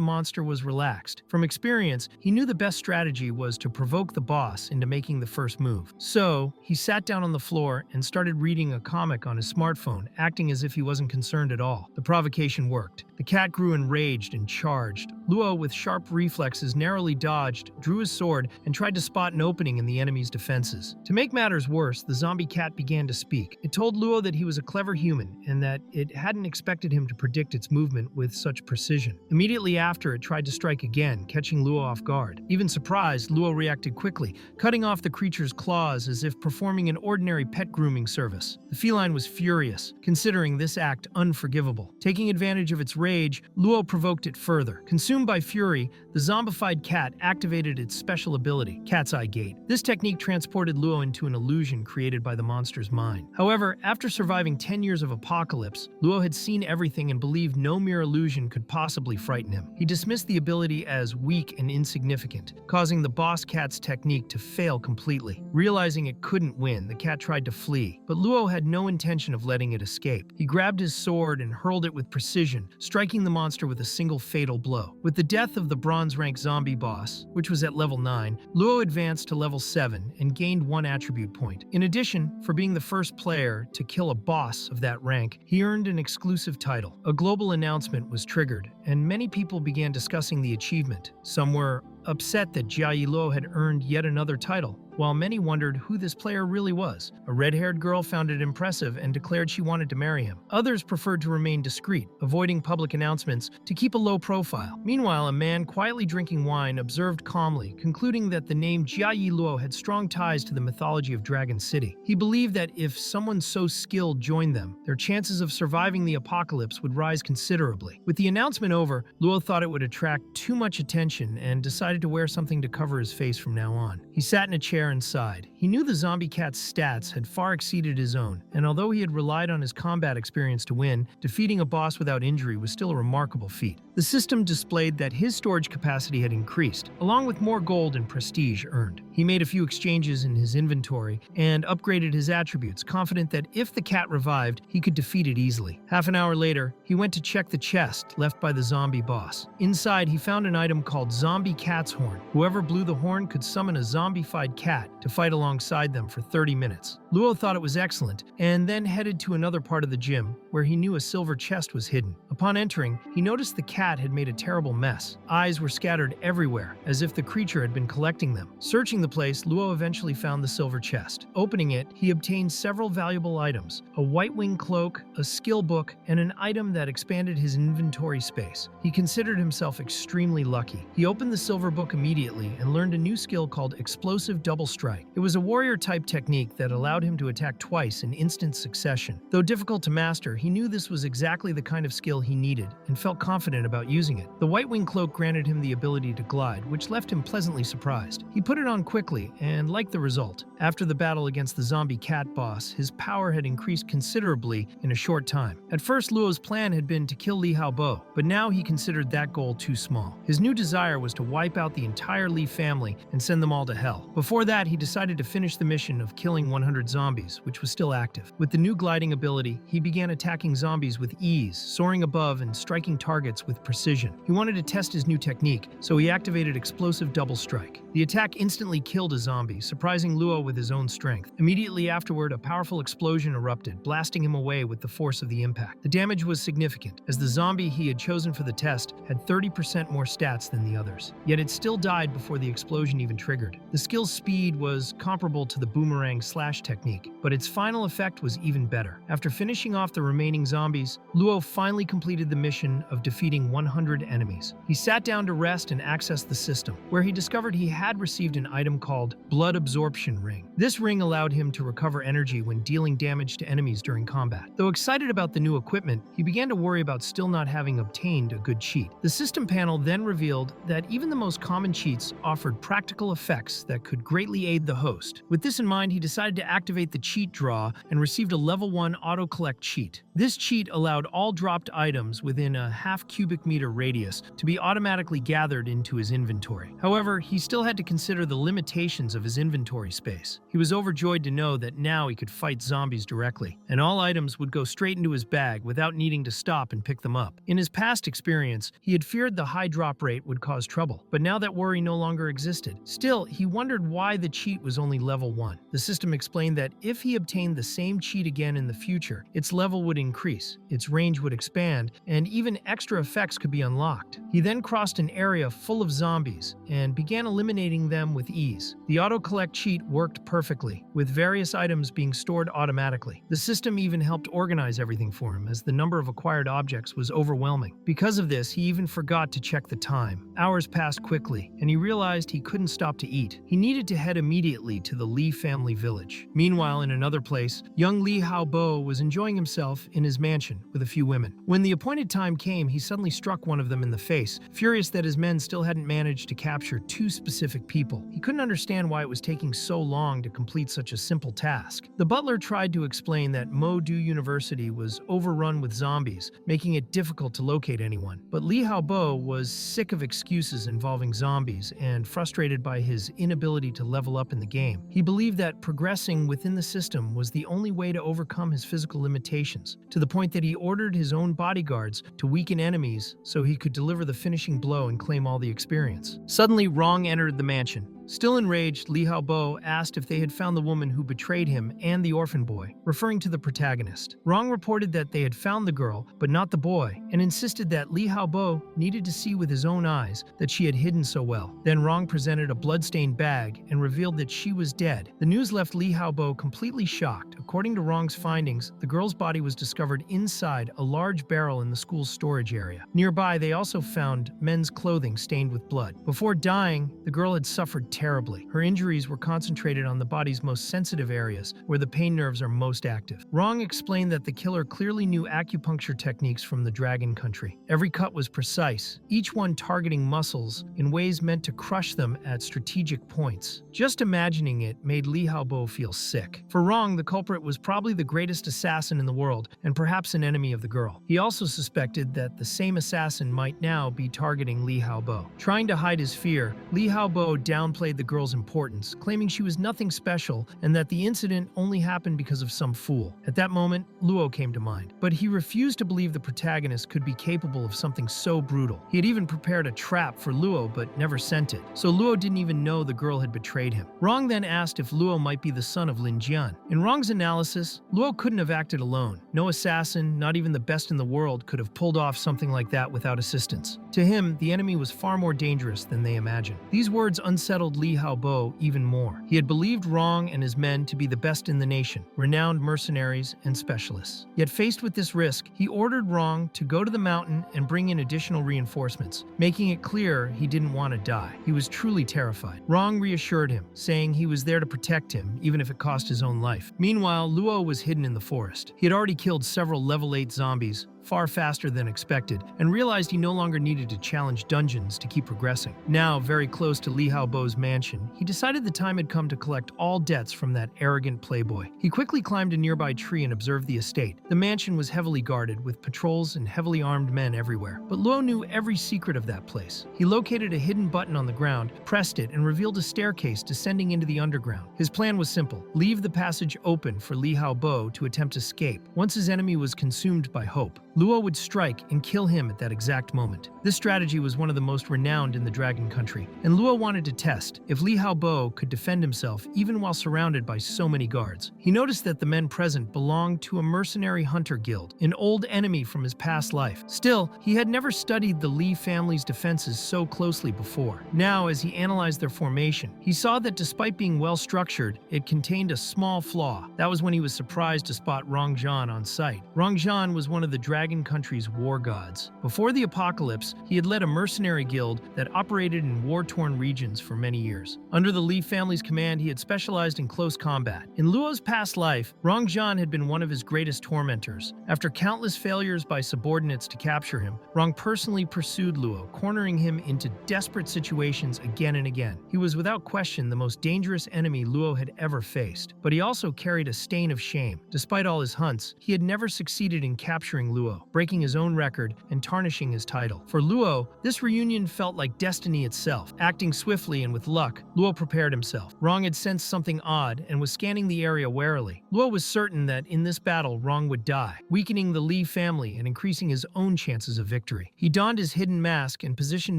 monster was relaxed. From experience, he knew the best strategy was to provoke the boss into making the first move. So, he sat down on the floor and started reading a comic on his smartphone, acting as if he wasn't concerned at all. The provocation worked. The cat grew enraged and charged. Luo, with sharp reflexes, narrowly dodged, drew his sword, and tried to spot an opening in the enemy's defenses. To make matters worse, the zombie cat began to speak. It told Luo that he was a clever human and that it hadn't expected him to predict its movement with such precision. Immediately after, it tried to strike again, catching Luo off guard. Even surprised, Luo reacted quickly, cutting off the creature's claws as if performing an ordinary pet grooming service. The feline was furious, considering this act unforgivable. Taking advantage of its rage, Luo provoked it further. Consumed by fury, the zombified cat activated its special ability, Cat's Eye Gate. This technique transported Luo into an illusion created by the monster's mind. However, after surviving 10 years of apocalypse, Luo had seen everything and believed no mere illusion could possibly frighten him. He dismissed the ability as weak and insignificant, causing the boss cat's technique to fail completely. Realizing it couldn't win, the cat tried to flee, but Luo had no intention of letting it escape. He grabbed his sword and hurled it with precision, striking the monster with a single fatal blow. With the death of the bronze-rank zombie boss, which was at level 9, Luo advanced to level 7 and gained 1 attribute point. In addition, for being the first player to kill a boss of that rank, he earned an exclusive title. A global announcement was triggered, and many people began discussing the achievement. Some were upset that Yahello had earned yet another title, while many wondered who this player really was. A red-haired girl found it impressive and declared she wanted to marry him. Others preferred to remain discreet, avoiding public announcements to keep a low profile. Meanwhile, a man quietly drinking wine observed calmly, concluding that the name Yahello had strong ties to the mythology of Dragon City. He believed that if someone so skilled joined them, their chances of surviving the apocalypse would rise considerably. With the announcement over, Luo thought it would attract too much attention and decided to wear something to cover his face from now on. He sat in a chair and sighed. He knew the zombie cat's stats had far exceeded his own, and although he had relied on his combat experience to win, defeating a boss without injury was still a remarkable feat. The system displayed that his storage capacity had increased, along with more gold and prestige earned. He made a few exchanges in his inventory and upgraded his attributes, confident that if the cat revived, he could defeat it easily. Half an hour later, he went to check the chest left by the zombie boss. Inside, he found an item called Zombie Cat's Horn. Whoever blew the horn could summon a zombified cat to fight alongside them for 30 minutes. Luo thought it was excellent, and then headed to another part of the gym, where he knew a silver chest was hidden. Upon entering, he noticed the cat had made a terrible mess. Eyes were scattered everywhere, as if the creature had been collecting them. Searching the place, Luo eventually found the silver chest. Opening it, he obtained several valuable items: a white-wing cloak, a skill book, and an item that expanded his inventory space. He considered himself extremely lucky. He opened the silver book immediately and learned a new skill called Explosive Double double strike. It was a warrior-type technique that allowed him to attack twice in instant succession. Though difficult to master, he knew this was exactly the kind of skill he needed and felt confident about using it. The White Wing Cloak granted him the ability to glide, which left him pleasantly surprised. He put it on quickly and liked the result. After the battle against the zombie cat boss, his power had increased considerably in a short time. At first, Luo's plan had been to kill Liha Bo, but now he considered that goal too small. His new desire was to wipe out the entire Li family and send them all to hell. Before that, he decided to finish the mission of killing 100 zombies, which was still active. With the new gliding ability, he began attacking zombies with ease, soaring above and striking targets with precision. He wanted to test his new technique, so he activated Explosive Double Strike. The attack instantly killed a zombie, surprising Luo with his own strength. Immediately afterward, a powerful explosion erupted, blasting him away with the force of the impact. The damage was significant, as the zombie he had chosen for the test had 30% more stats than the others. Yet it still died before the explosion even triggered. The skill's speed was comparable to the boomerang slash technique, but its final effect was even better. After finishing off the remaining zombies, Luo finally completed the mission of defeating 100 enemies. He sat down to rest and accessed the system, where he discovered he had received an item called Blood Absorption Ring. This ring allowed him to recover energy when dealing damage to enemies during combat. Though excited about the new equipment, he began to worry about still not having obtained a good cheat. The system panel then revealed that even the most common cheats offered practical effects that could greatly aid the host. With this in mind, he decided to activate the cheat draw and received a level 1 auto-collect cheat. This cheat allowed all dropped items within a half cubic meter radius to be automatically gathered into his inventory. However, he still had to consider the limitations of his inventory space. He was overjoyed to know that now he could fight zombies directly, and all items would go straight into his bag without needing to stop and pick them up. In his past experience, he had feared the high drop rate would cause trouble, but now that worry no longer existed. Still, he wondered why the cheat was only level 1. The system explained that if he obtained the same cheat again in the future, its level would increase, its range would expand, and even extra effects could be unlocked. He then crossed an area full of zombies and began eliminating them with ease. The auto-collect cheat worked perfectly, with various items being stored automatically. The system even helped organize everything for him, as the number of acquired objects was overwhelming. Because of this, he even forgot to check the time. Hours passed quickly, and he realized he couldn't stop to eat. He needed to head immediately to the Li family village. Meanwhile, in another place, young Liha Bo was enjoying himself in his mansion with a few women. When the appointed time came, he suddenly struck one of them in the face, furious that his men still hadn't managed to capture 2 specific people. He couldn't understand why it was taking so long to complete such a simple task. The butler tried to explain that Modu University was overrun with zombies, making it difficult to locate anyone. But Liha Bo was sick of excuses involving zombies and frustrated by his inability to level up in the game. He believed that progressing within the system was the only way to overcome his physical limitations, to the point that he ordered his own bodyguards to weaken enemies so he could deliver the finishing blow and claim all the experience. Suddenly, Rong entered the mansion. Still enraged, Liha Bo asked if they had found the woman who betrayed him and the orphan boy, referring to the protagonist. Rong reported that they had found the girl, but not the boy, and insisted that Liha Bo needed to see with his own eyes that she had hidden so well. Then Rong presented a bloodstained bag and revealed that she was dead. The news left Liha Bo completely shocked. According to Rong's findings, the girl's body was discovered inside a large barrel in the school's storage area. Nearby, they also found men's clothing stained with blood. Before dying, the girl had suffered terribly. Her injuries were concentrated on the body's most sensitive areas, where the pain nerves are most active. Rong explained that the killer clearly knew acupuncture techniques from the Dragon Country. Every cut was precise, each one targeting muscles in ways meant to crush them at strategic points. Just imagining it made Liha Bo feel sick. For Rong, the culprit was probably the greatest assassin in the world, and perhaps an enemy of the girl. He also suspected that the same assassin might now be targeting Liha Bo. Trying to hide his fear, Liha Bo downplayed the girl's importance, claiming she was nothing special and that the incident only happened because of some fool. At that moment, Luo came to mind, but he refused to believe the protagonist could be capable of something so brutal. He had even prepared a trap for Luo but never sent it, so Luo didn't even know the girl had betrayed him. Rong then asked if Luo might be the son of Lin Jian. In Rong's analysis, Luo couldn't have acted alone. No assassin, not even the best in the world, could have pulled off something like that without assistance. To him, the enemy was far more dangerous than they imagined. These words unsettled unsettled Liha Bo even more. He had believed Rong and his men to be the best in the nation, renowned mercenaries and specialists. Yet faced with this risk, he ordered Rong to go to the mountain and bring in additional reinforcements, making it clear he didn't want to die. He was truly terrified. Rong reassured him, saying he was there to protect him, even if it cost his own life. Meanwhile, Luo was hidden in the forest. He had already killed several level 8 zombies, far faster than expected, and realized he no longer needed to challenge dungeons to keep progressing. Now, very close to Liha Bo's mansion, he decided the time had come to collect all debts from that arrogant playboy. He quickly climbed a nearby tree and observed the estate. The mansion was heavily guarded, with patrols and heavily armed men everywhere. But Luo knew every secret of that place. He located a hidden button on the ground, pressed it, and revealed a staircase descending into the underground. His plan was simple: leave the passage open for Liha Bo to attempt escape. Once his enemy was consumed by hope, Luo would strike and kill him at that exact moment. This strategy was one of the most renowned in the Dragon Country, and Luo wanted to test if Liha Bo could defend himself even while surrounded by so many guards. He noticed that the men present belonged to a mercenary hunter guild, an old enemy from his past life. Still, he had never studied the Li family's defenses so closely before. Now, as he analyzed their formation, he saw that despite being well structured, it contained a small flaw. That was when he was surprised to spot Rongzhan on sight. Rongzhan was one of the Dragon Country's war gods. Before the apocalypse, he had led a mercenary guild that operated in war-torn regions for many years. Under the Li family's command, he had specialized in close combat. In Luo's past life, Rongzhan had been one of his greatest tormentors. After countless failures by subordinates to capture him, Rong personally pursued Luo, cornering him into desperate situations again and again. He was without question the most dangerous enemy Luo had ever faced, but he also carried a stain of shame. Despite all his hunts, he had never succeeded in capturing Luo, breaking his own record and tarnishing his title. For Luo, this reunion felt like destiny itself. Acting swiftly and with luck, Luo prepared himself. Rong had sensed something odd and was scanning the area warily. Luo was certain that in this battle, Rong would die, weakening the Li family and increasing his own chances of victory. He donned his hidden mask and positioned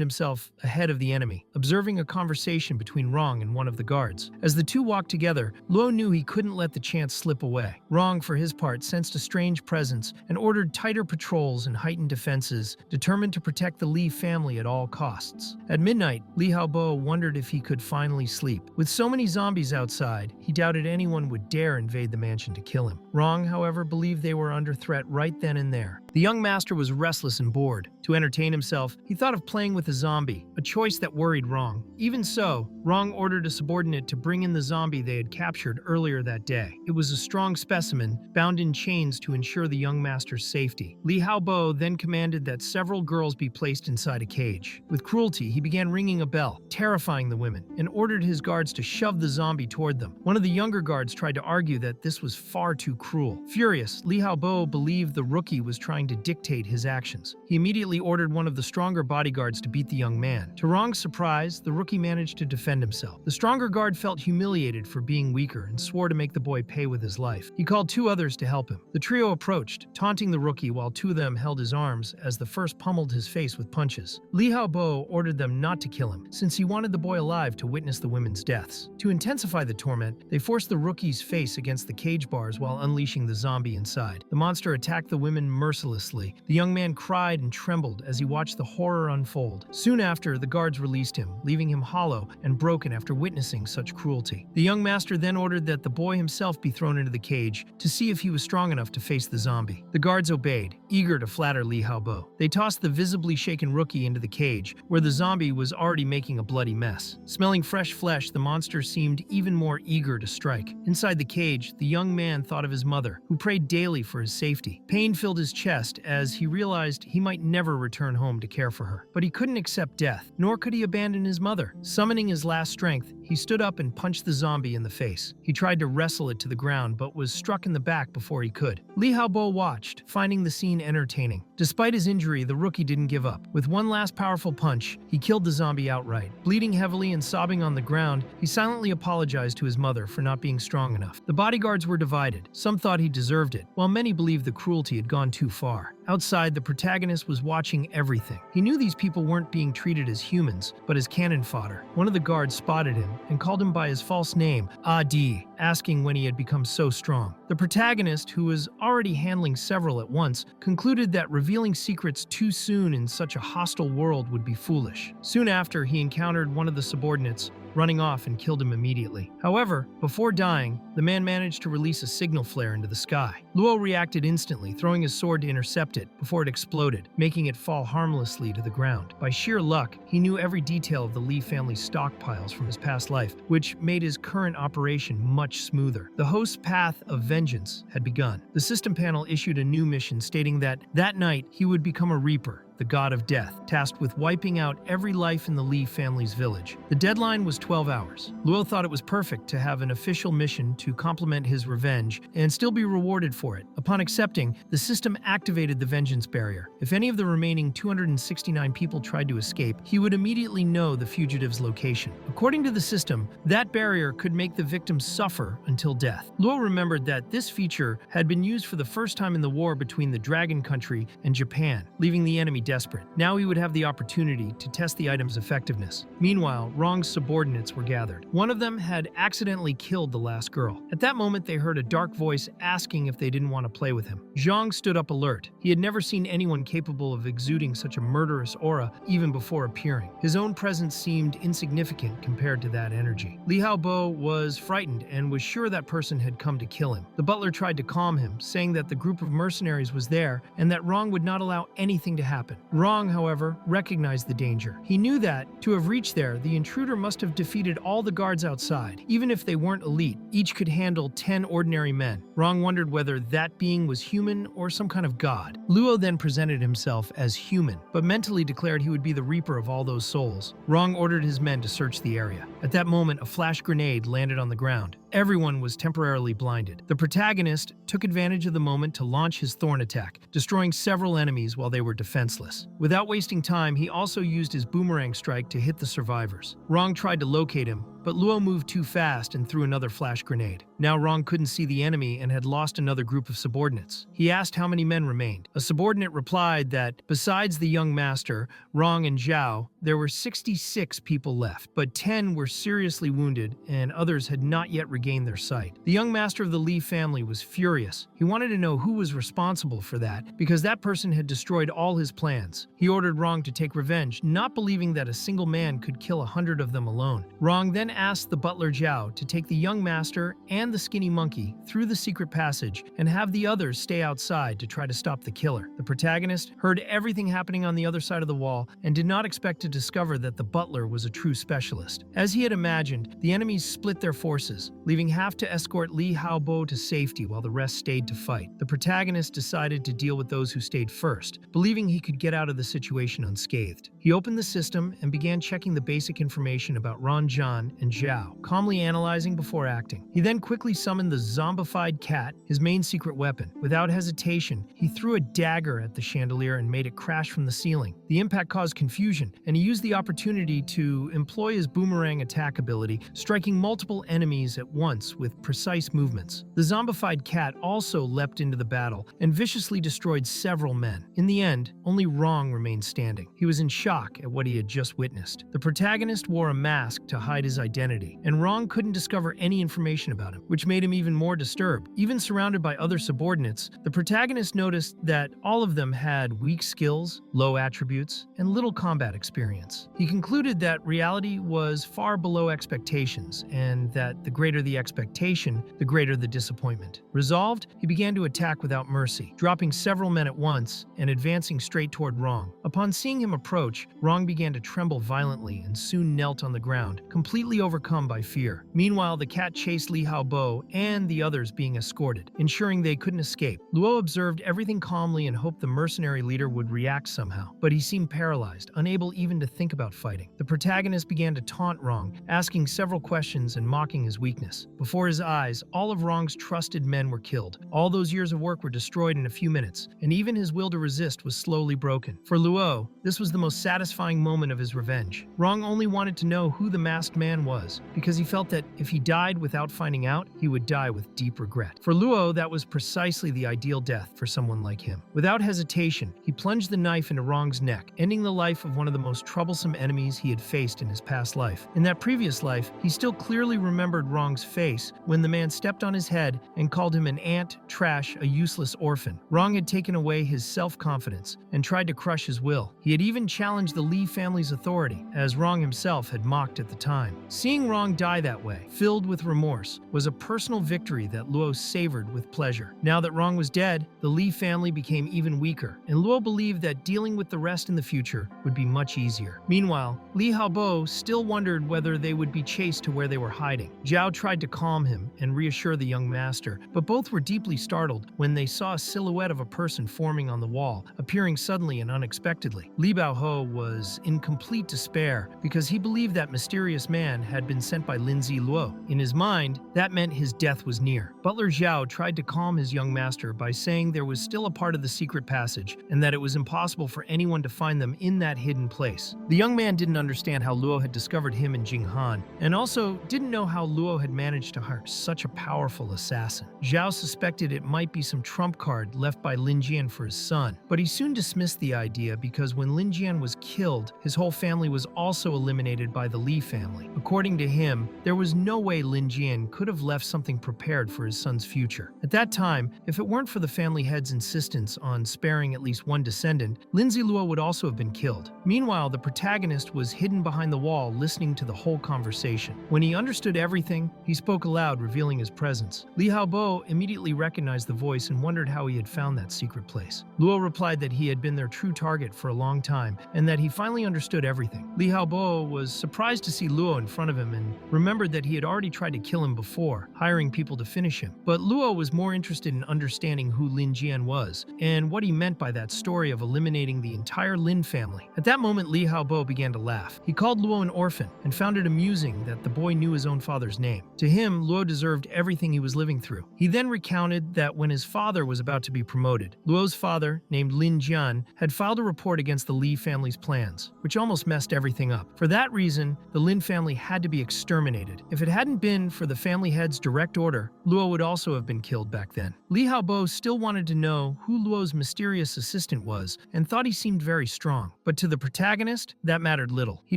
himself ahead of the enemy, observing a conversation between Rong and one of the guards. As the two walked together, Luo knew he couldn't let the chance slip away. Rong, for his part, sensed a strange presence and ordered tighter patrols and heightened defenses, determined to protect the Li family at all costs. At midnight, Liha Bo wondered if he could finally sleep. With so many zombies outside, he doubted anyone would dare invade the mansion to kill him. Rong, however, believed they were under threat right then and there. The young master was restless and bored. To entertain himself, he thought of playing with a zombie, a choice that worried Rong. Even so, Rong ordered a subordinate to bring in the zombie they had captured earlier that day. It was a strong specimen, bound in chains to ensure the young master's safety. Liha Bo then commanded that several girls be placed inside a cage. With cruelty, he began ringing a bell, terrifying the women, and ordered his guards to shove the zombie toward them. One of the younger guards tried to argue that this was far too cruel. Furious, Liha Bo believed the rookie was trying to dictate his actions. He immediately ordered one of the stronger bodyguards to beat the young man. To Rong's surprise, the rookie managed to defend himself. The stronger guard felt humiliated for being weaker and swore to make the boy pay with his life. He called two others to help him. The trio approached, taunting the rookie while two of them held his arms as the first pummeled his face with punches. Liha Bo ordered them not to kill him, since he wanted the boy alive to witness the women's deaths. To intensify the torment, they forced the rookie's face against the cage bars while unleashing the zombie inside. The monster attacked the women mercilessly. The young man cried and trembled as he watched the horror unfold. Soon after, the guards released him, leaving him hollow and broken after witnessing such cruelty. The young master then ordered that the boy himself be thrown into the cage to see if he was strong enough to face the zombie. The guards obeyed, eager to flatter Liha Bo. They tossed the visibly shaken rookie into the cage, where the zombie was already making a bloody mess. Smelling fresh flesh, the monster seemed even more eager to strike. Inside the cage, the young man thought of his mother, who prayed daily for his safety. Pain filled his chest as he realized he might never return home to care for her. But he couldn't accept death, nor could he abandon his mother. Summoning his last strength, he stood up and punched the zombie in the face. He tried to wrestle it to the ground, but was struck in the back before he could. Liha Bo watched, finding the scene entertaining. Despite his injury, the rookie didn't give up. With one last powerful punch, he killed the zombie outright. Bleeding heavily and sobbing on the ground, he silently apologized to his mother for not being strong enough. The bodyguards were divided. Some thought he deserved it, while many believed the cruelty had gone too far. Outside, the protagonist was watching everything. He knew these people weren't being treated as humans, but as cannon fodder. One of the guards spotted him and called him by his false name, Adi, asking when he had become so strong. The protagonist, who was already handling several at once, concluded that revealing secrets too soon in such a hostile world would be foolish. Soon after, he encountered one of the subordinates, running off and killed him immediately. However, before dying, the man managed to release a signal flare into the sky. Luo reacted instantly, throwing his sword to intercept it before it exploded, making it fall harmlessly to the ground. By sheer luck, he knew every detail of the Li family's stockpiles from his past life, which made his current operation much smoother. The host's path of vengeance had begun. The system panel issued a new mission stating that night he would become a Reaper, the god of death, tasked with wiping out every life in the Li family's village. The deadline was 12 hours. Luo thought it was perfect to have an official mission to complement his revenge and still be rewarded for it. Upon accepting, the system activated the vengeance barrier. If any of the remaining 269 people tried to escape, he would immediately know the fugitive's location. According to the system, that barrier could make the victim suffer until death. Luo remembered that this feature had been used for the first time in the war between the Dragon Country and Japan, leaving the enemy desperate. Now he would have the opportunity to test the item's effectiveness. Meanwhile, Rong's subordinates were gathered. One of them had accidentally killed the last girl. At that moment, they heard a dark voice asking if they didn't want to play with him. Zhang stood up alert. He had never seen anyone capable of exuding such a murderous aura even before appearing. His own presence seemed insignificant compared to that energy. Liha Bo was frightened and was sure that person had come to kill him. The butler tried to calm him, saying that the group of mercenaries was there and that Rong would not allow anything to happen. Rong, however, recognized the danger. He knew that, to have reached there, the intruder must have defeated all the guards outside. Even if they weren't elite, each could handle 10 ordinary men. Rong wondered whether that being was human or some kind of god. Luo then presented himself as human, but mentally declared he would be the reaper of all those souls. Rong ordered his men to search the area. At that moment, a flash grenade landed on the ground. Everyone was temporarily blinded. The protagonist took advantage of the moment to launch his thorn attack, destroying several enemies while they were defenseless. Without wasting time, he also used his boomerang strike to hit the survivors. Rong tried to locate him, but Luo moved too fast and threw another flash grenade. Now Rong couldn't see the enemy and had lost another group of subordinates. He asked how many men remained. A subordinate replied that, besides the young master, Rong and Zhao, there were 66 people left, but 10 were seriously wounded and others had not yet regained their sight. The young master of the Li family was furious. He wanted to know who was responsible for that, because that person had destroyed all his plans. He ordered Rong to take revenge, not believing that a single man could kill 100 of them alone. Rong then asked the butler Zhao to take the young master and the skinny monkey through the secret passage and have the others stay outside to try to stop the killer. The protagonist heard everything happening on the other side of the wall and did not expect to discover that the butler was a true specialist. As he had imagined, the enemies split their forces, leaving half to escort Liha Bo to safety while the rest stayed to fight. The protagonist decided to deal with those who stayed first, believing he could get out of the situation unscathed. He opened the system and began checking the basic information about Ranjan and Zhao, calmly analyzing before acting. He then quickly summoned the zombified cat, his main secret weapon. Without hesitation, he threw a dagger at the chandelier and made it crash from the ceiling. The impact caused confusion, and he used the opportunity to employ his boomerang attack ability, striking multiple enemies at once with precise movements. The zombified cat also leapt into the battle and viciously destroyed several men. In the end, only Rong remained standing. He was in shock at what he had just witnessed. The protagonist wore a mask to hide his identity, and Rong couldn't discover any information about him, which made him even more disturbed. Even surrounded by other subordinates, the protagonist noticed that all of them had weak skills, low attributes, and little combat experience. He concluded that reality was far below expectations, and that the greater the expectation, the greater the disappointment. Resolved, he began to attack without mercy, dropping several men at once and advancing straight toward Rong. Upon seeing him approach, Rong began to tremble violently and soon knelt on the ground, completely overcome by fear. Meanwhile, the cat chased Liha Bo and the others being escorted, ensuring they couldn't escape. Luo observed everything calmly and hoped the mercenary leader would react somehow, but he seemed paralyzed, unable even to think about fighting. The protagonist began to taunt Rong, asking several questions and mocking his weakness. Before his eyes, all of Rong's trusted men were killed. All those years of work were destroyed in a few minutes, and even his will to resist was slowly broken. For Luo, this was the most satisfying moment of his revenge. Rong only wanted to know who the masked man was, because he felt that if he died without finding out, he would die with deep regret. For Luo, that was precisely the ideal death for someone like him. Without hesitation, he plunged the knife into Rong's neck, ending the life of one of the most troublesome enemies he had faced in his past life. In that previous life, he still clearly remembered Rong's face when the man stepped on his head and called him an ant, trash, a useless orphan. Rong had taken away his self-confidence and tried to crush his will. He had even challenged the Li family's authority, as Rong himself had mocked at the time. Seeing Rong die that way, filled with remorse, was a personal victory that Luo savored with pleasure. Now that Rong was dead, the Li family became even weaker, and Luo believed that dealing with the rest in the future would be much easier. Meanwhile, Liha Bo still wondered whether they would be chased to where they were hiding. Zhao tried to calm him and reassure the young master, but both were deeply startled when they saw a silhouette of a person forming on the wall, appearing suddenly and unexpectedly. Li Baohe was in complete despair because he believed that mysterious man had been sent by Linzi Luo. In his mind, that meant his death was near. Butler Zhao tried to calm his young master by saying there was still a part of the secret passage and that it was impossible for anyone to find them in that hidden place. The young man didn't understand how Luo had discovered him and Jing Han, and also didn't know how Luo had managed to hire such a powerful assassin. Zhao suspected it might be some trump card left by Lin Jian for his son, but he soon dismissed the idea because when Lin Jian was killed, his whole family was also eliminated by the Li family. According to him, there was no way Lin Jian could have left something prepared for his son's future. At that time, if it weren't for the family head's insistence on sparing at least one descendant, Linzi Luo would also have been killed. Meanwhile, the protagonist was hidden behind the wall listening to the whole conversation. When he understood everything, he spoke aloud, revealing his presence. Liha Bo immediately recognized the voice and wondered how he had found that secret place. Luo replied that he had been their true target for a long time and that he finally understood everything. Liha Bo was surprised to see Luo in front of him and remembered that he had already tried to kill him before, hiring people to finish him. But Luo was more interested in understanding who Lin Jian was and what he meant by that story of eliminating the entire Lin family. At that moment, Liha Bo began to laugh. He called Luo an orphan and found it amusing that the boy knew his own father's name. To him, Luo deserved everything he was living through. He then recounted that when his father was about to be promoted, Luo's father, named Lin Jian, had filed a report against the Li family's plans, which almost messed everything up. For that reason, the Lin family had to be exterminated. If it hadn't been for the family head's direct order, Luo would also have been killed back then. Liha Bo still wanted to know who Luo's mysterious assistant was and thought he seemed very strong. But to the protagonist, that mattered little. He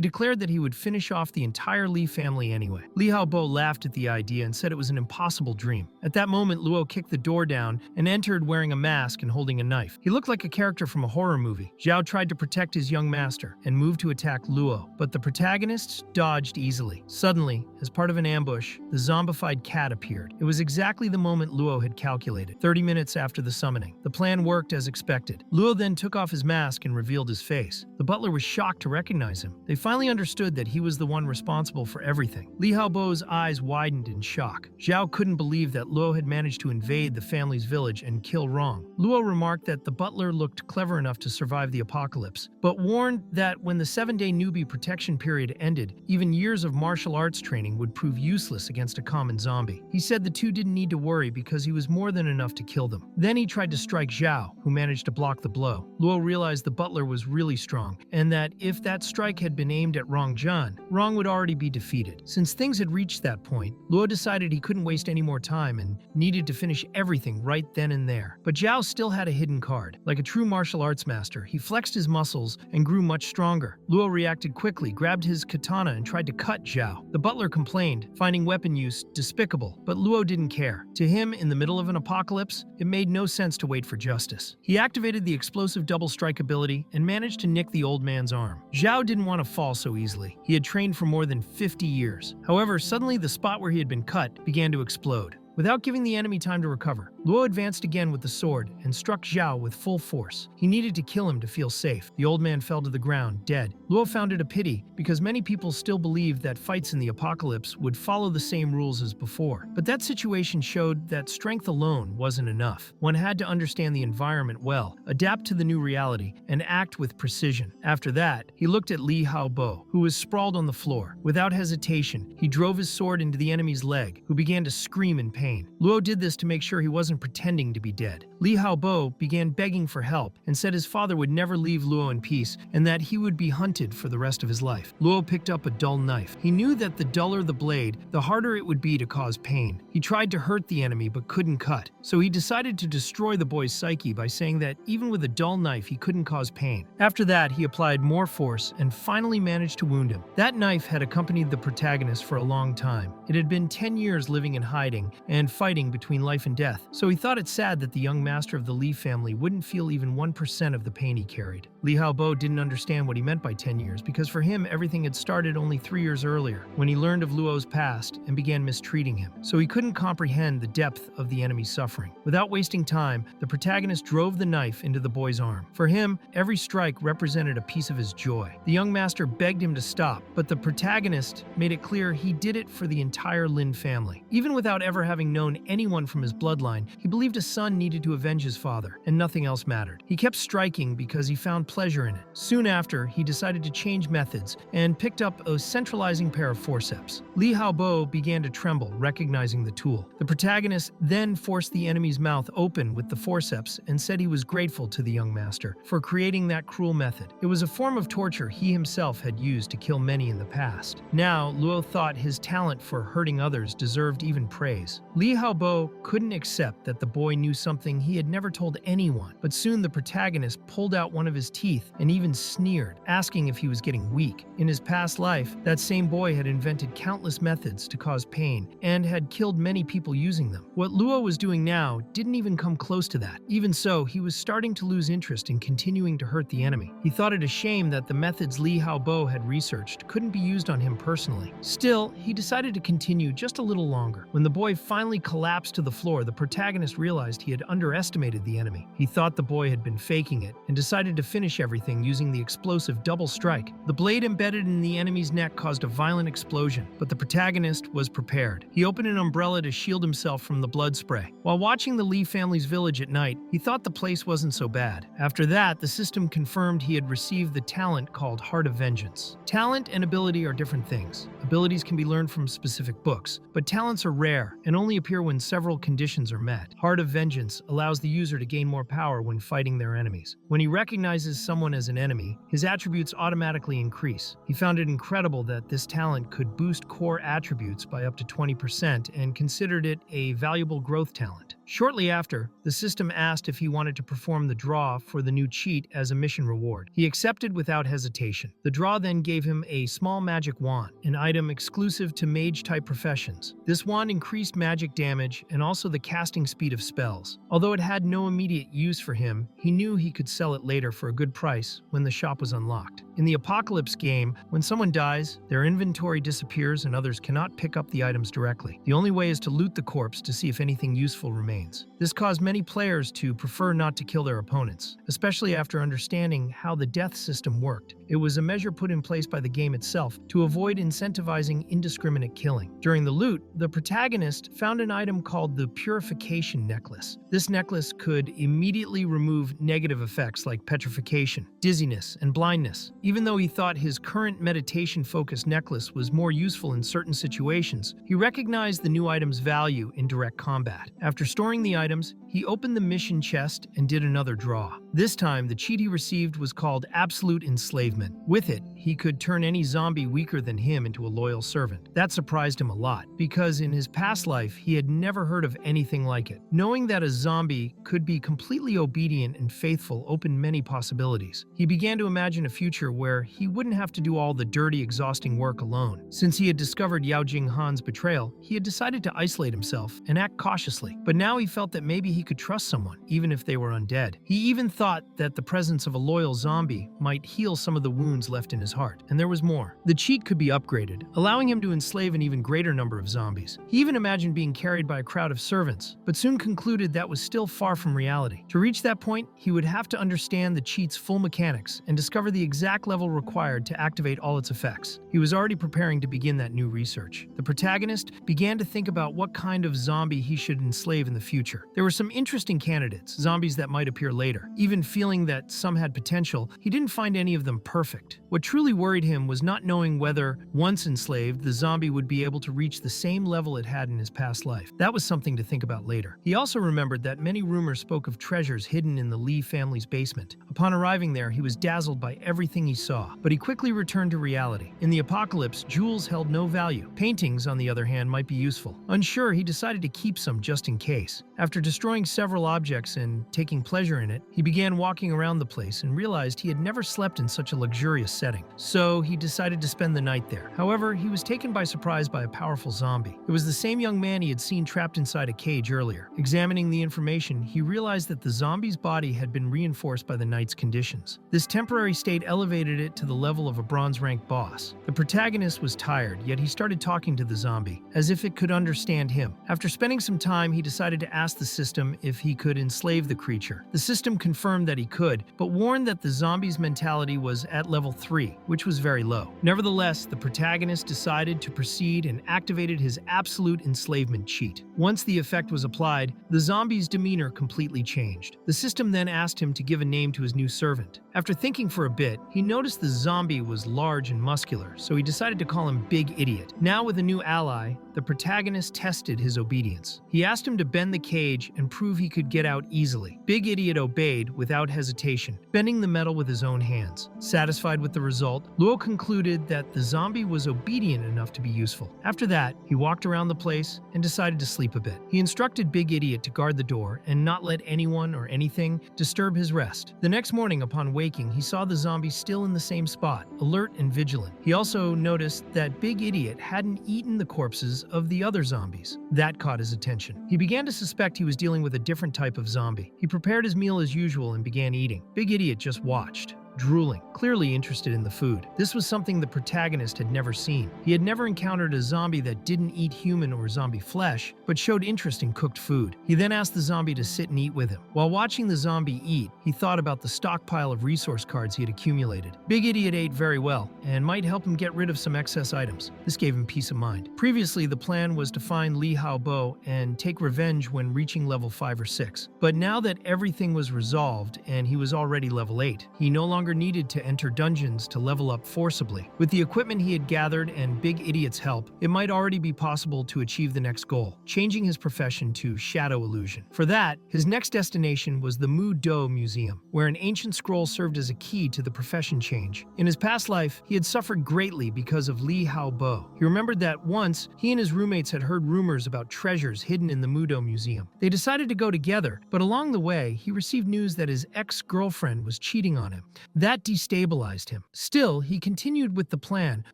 declared that he would finish off the entire Li family anyway. Liha Bo laughed at the idea and said it was an impossible dream. At that moment, Luo kicked the door down and entered wearing a mask and holding a knife. He looked like a character from a horror movie. Zhao tried to protect his young master and moved to attack Luo, but the protagonists dodged easily. Suddenly, as part of an ambush, the zombified cat appeared. It was exactly the moment Luo had calculated, 30 minutes after the summoning. The plan worked as expected. Luo then took off his mask and revealed his face. The butler was shocked to recognize him. They finally understood that he was the one responsible for everything. Liha Bo's eyes widened in shock. Zhao couldn't believe that Luo had managed to invade the family's village and kill Rong. Luo remarked that the butler looked clever enough to survive the apocalypse, but warned that when the 7-day newbie protection period ended, even years of martial arts training would prove useless against a common zombie. He said the two didn't need to worry because he was more than enough to kill them. Then he tried to strike Zhao, who managed to block the blow. Luo realized the butler was really strong, and that if that strike had been aimed at Rong Zhan, Rong would already be defeated. Since things had reached that point, Luo decided he couldn't waste any more time and needed to finish everything right then and there. But Zhao still had a hidden card. Like a true martial arts master, he flexed his muscles and grew much stronger. Luo reacted quickly, grabbed his katana and tried to cut Zhao. The butler complained, finding weapon use despicable, but Luo didn't care. To him, in the middle of an apocalypse, it made no sense to wait for justice. He activated the explosive double strike ability and managed to nick the old man's arm. Zhao didn't want to fall so easily. He had trained for more than 50 years. However, suddenly the spot where he had been cut began to explode. Without giving the enemy time to recover, Luo advanced again with the sword and struck Zhao with full force. He needed to kill him to feel safe. The old man fell to the ground, dead. Luo found it a pity because many people still believed that fights in the apocalypse would follow the same rules as before. But that situation showed that strength alone wasn't enough. One had to understand the environment well, adapt to the new reality, and act with precision. After that, he looked at Liha Bo, who was sprawled on the floor. Without hesitation, he drove his sword into the enemy's leg, who began to scream in pain. Luo did this to make sure he wasn't pretending to be dead. Liha Bo began begging for help and said his father would never leave Luo in peace and that he would be hunted for the rest of his life. Luo picked up a dull knife. He knew that the duller the blade, the harder it would be to cause pain. He tried to hurt the enemy but couldn't cut, so he decided to destroy the boy's psyche by saying that even with a dull knife he couldn't cause pain. After that, he applied more force and finally managed to wound him. That knife had accompanied the protagonist for a long time. It had been 10 years living in hiding, and and fighting between life and death, so he thought it sad that the young master of the Li family wouldn't feel even 1% of the pain he carried. Liha Bo didn't understand what he meant by 10 years because for him everything had started only 3 years earlier, when he learned of Luo's past and began mistreating him, so he couldn't comprehend the depth of the enemy's suffering. Without wasting time, the protagonist drove the knife into the boy's arm. For him, every strike represented a piece of his joy. The young master begged him to stop, but the protagonist made it clear he did it for the entire Lin family. Even without ever having known anyone from his bloodline, he believed a son needed to avenge his father, and nothing else mattered. He kept striking because he found pleasure in it. Soon after, he decided to change methods and picked up a centralizing pair of forceps. Liha Bo began to tremble, recognizing the tool. The protagonist then forced the enemy's mouth open with the forceps and said he was grateful to the young master for creating that cruel method. It was a form of torture he himself had used to kill many in the past. Now, Luo thought his talent for hurting others deserved even praise. Liha Bo couldn't accept that the boy knew something he had never told anyone, but soon the protagonist pulled out one of his teeth and even sneered, asking if he was getting weak. In his past life, that same boy had invented countless methods to cause pain and had killed many people using them. What Luo was doing now didn't even come close to that. Even so, he was starting to lose interest in continuing to hurt the enemy. He thought it a shame that the methods Liha Bo had researched couldn't be used on him personally. Still, he decided to continue just a little longer. When the boy finally collapsed to the floor, the protagonist realized he had underestimated the enemy. He thought the boy had been faking it and decided to finish everything using the explosive double strike. The blade embedded in the enemy's neck caused a violent explosion, but the protagonist was prepared. He opened an umbrella to shield himself from the blood spray. While watching the Li family's village at night, he thought the place wasn't so bad. After that, the system confirmed he had received the talent called Heart of Vengeance. Talent and ability are different things. Abilities can be learned from specific books, but talents are rare and only appear when several conditions are met. Heart of Vengeance allows the user to gain more power when fighting their enemies. When he recognizes someone as an enemy, his attributes automatically increase. He found it incredible that this talent could boost core attributes by up to 20% and considered it a valuable growth talent. Shortly after, the system asked if he wanted to perform the draw for the new cheat as a mission reward. He accepted without hesitation. The draw then gave him a small magic wand, an item exclusive to mage-type professions. This wand increased magic damage and also the casting speed of spells. Although it had no immediate use for him, he knew he could sell it later for a good price when the shop was unlocked. In the Apocalypse game, when someone dies, their inventory disappears and others cannot pick up the items directly. The only way is to loot the corpse to see if anything useful remains. This caused many players to prefer not to kill their opponents, especially after understanding how the death system worked. It was a measure put in place by the game itself to avoid incentivizing indiscriminate killing. During the loot, the protagonist found an item called the Purification Necklace. This necklace could immediately remove negative effects like petrification, dizziness, and blindness. Even though he thought his current meditation-focused necklace was more useful in certain situations, he recognized the new item's value in direct combat. After storing the items, he opened the mission chest and did another draw. This time, the cheat he received was called Absolute Enslavement. With it, he could turn any zombie weaker than him into a loyal servant. That surprised him a lot, because in his past life, he had never heard of anything like it. Knowing that a zombie could be completely obedient and faithful opened many possibilities. He began to imagine a future where he wouldn't have to do all the dirty, exhausting work alone. Since he had discovered Yao Jinghan's betrayal, he had decided to isolate himself and act cautiously. But now he felt that maybe he could trust someone, even if they were undead. He even thought that the presence of a loyal zombie might heal some of the wounds left in his heart. And there was more. The cheat could be upgraded, allowing him to enslave an even greater number of zombies. He even imagined being carried by a crowd of servants, but soon concluded that was still far from reality. To reach that point, he would have to understand the cheat's full mechanics and discover the exact level required to activate all its effects. He was already preparing to begin that new research. The protagonist began to think about what kind of zombie he should enslave in the future. There were some interesting candidates, zombies that might appear later. Even feeling that some had potential, he didn't find any of them perfect. What truly worried him was not knowing whether, once enslaved, the zombie would be able to reach the same level it had in his past life. That was something to think about later. He also remembered that many rumors spoke of treasures hidden in the Li family's basement. Upon arriving there, he was dazzled by everything he saw, but he quickly returned to reality. In the apocalypse, jewels held no value. Paintings, on the other hand, might be useful. Unsure, he decided to keep some just in case. After destroying Enjoying several objects and taking pleasure in it, he began walking around the place and realized he had never slept in such a luxurious setting. So he decided to spend the night there. However, he was taken by surprise by a powerful zombie. It was the same young man he had seen trapped inside a cage earlier. Examining the information, he realized that the zombie's body had been reinforced by the night's conditions. This temporary state elevated it to the level of a bronze-ranked boss. The protagonist was tired, yet he started talking to the zombie, as if it could understand him. After spending some time, he decided to ask the system if he could enslave the creature. The system confirmed that he could, but warned that the zombie's mentality was at level 3, which was very low. Nevertheless, the protagonist decided to proceed and activated his absolute enslavement cheat. Once the effect was applied, the zombie's demeanor completely changed. The system then asked him to give a name to his new servant. After thinking for a bit, he noticed the zombie was large and muscular, so he decided to call him Big Idiot. Now with a new ally, the protagonist tested his obedience. He asked him to bend the cage and prove he could get out easily. Big Idiot obeyed without hesitation, bending the metal with his own hands. Satisfied with the result, Luo concluded that the zombie was obedient enough to be useful. After that, he walked around the place and decided to sleep a bit. He instructed Big Idiot to guard the door and not let anyone or anything disturb his rest. The next morning, upon waking, he saw the zombie still in the same spot, alert and vigilant. He also noticed that Big Idiot hadn't eaten the corpses of the other zombies. That caught his attention. He began to suspect he was dealing with a different type of zombie. He prepared his meal as usual and began eating. Big Idiot just watched, drooling, clearly interested in the food. This was something the protagonist had never seen. He had never encountered a zombie that didn't eat human or zombie flesh, but showed interest in cooked food. He then asked the zombie to sit and eat with him. While watching the zombie eat, he thought about the stockpile of resource cards he had accumulated. Big Idiot ate very well, and might help him get rid of some excess items. This gave him peace of mind. Previously, the plan was to find Liha Bo and take revenge when reaching level 5 or 6. But now that everything was resolved and he was already level 8, he no longer needed to enter dungeons to level up forcibly. With the equipment he had gathered and Big Idiot's help, it might already be possible to achieve the next goal, changing his profession to Shadow Illusion. For that, his next destination was the Mu-Do Museum, where an ancient scroll served as a key to the profession change. In his past life, he had suffered greatly because of Liha Bo. He remembered that once, he and his roommates had heard rumors about treasures hidden in the Mu-Do Museum. They decided to go together, but along the way, he received news that his ex-girlfriend was cheating on him. That destabilized him. Still, he continued with the plan,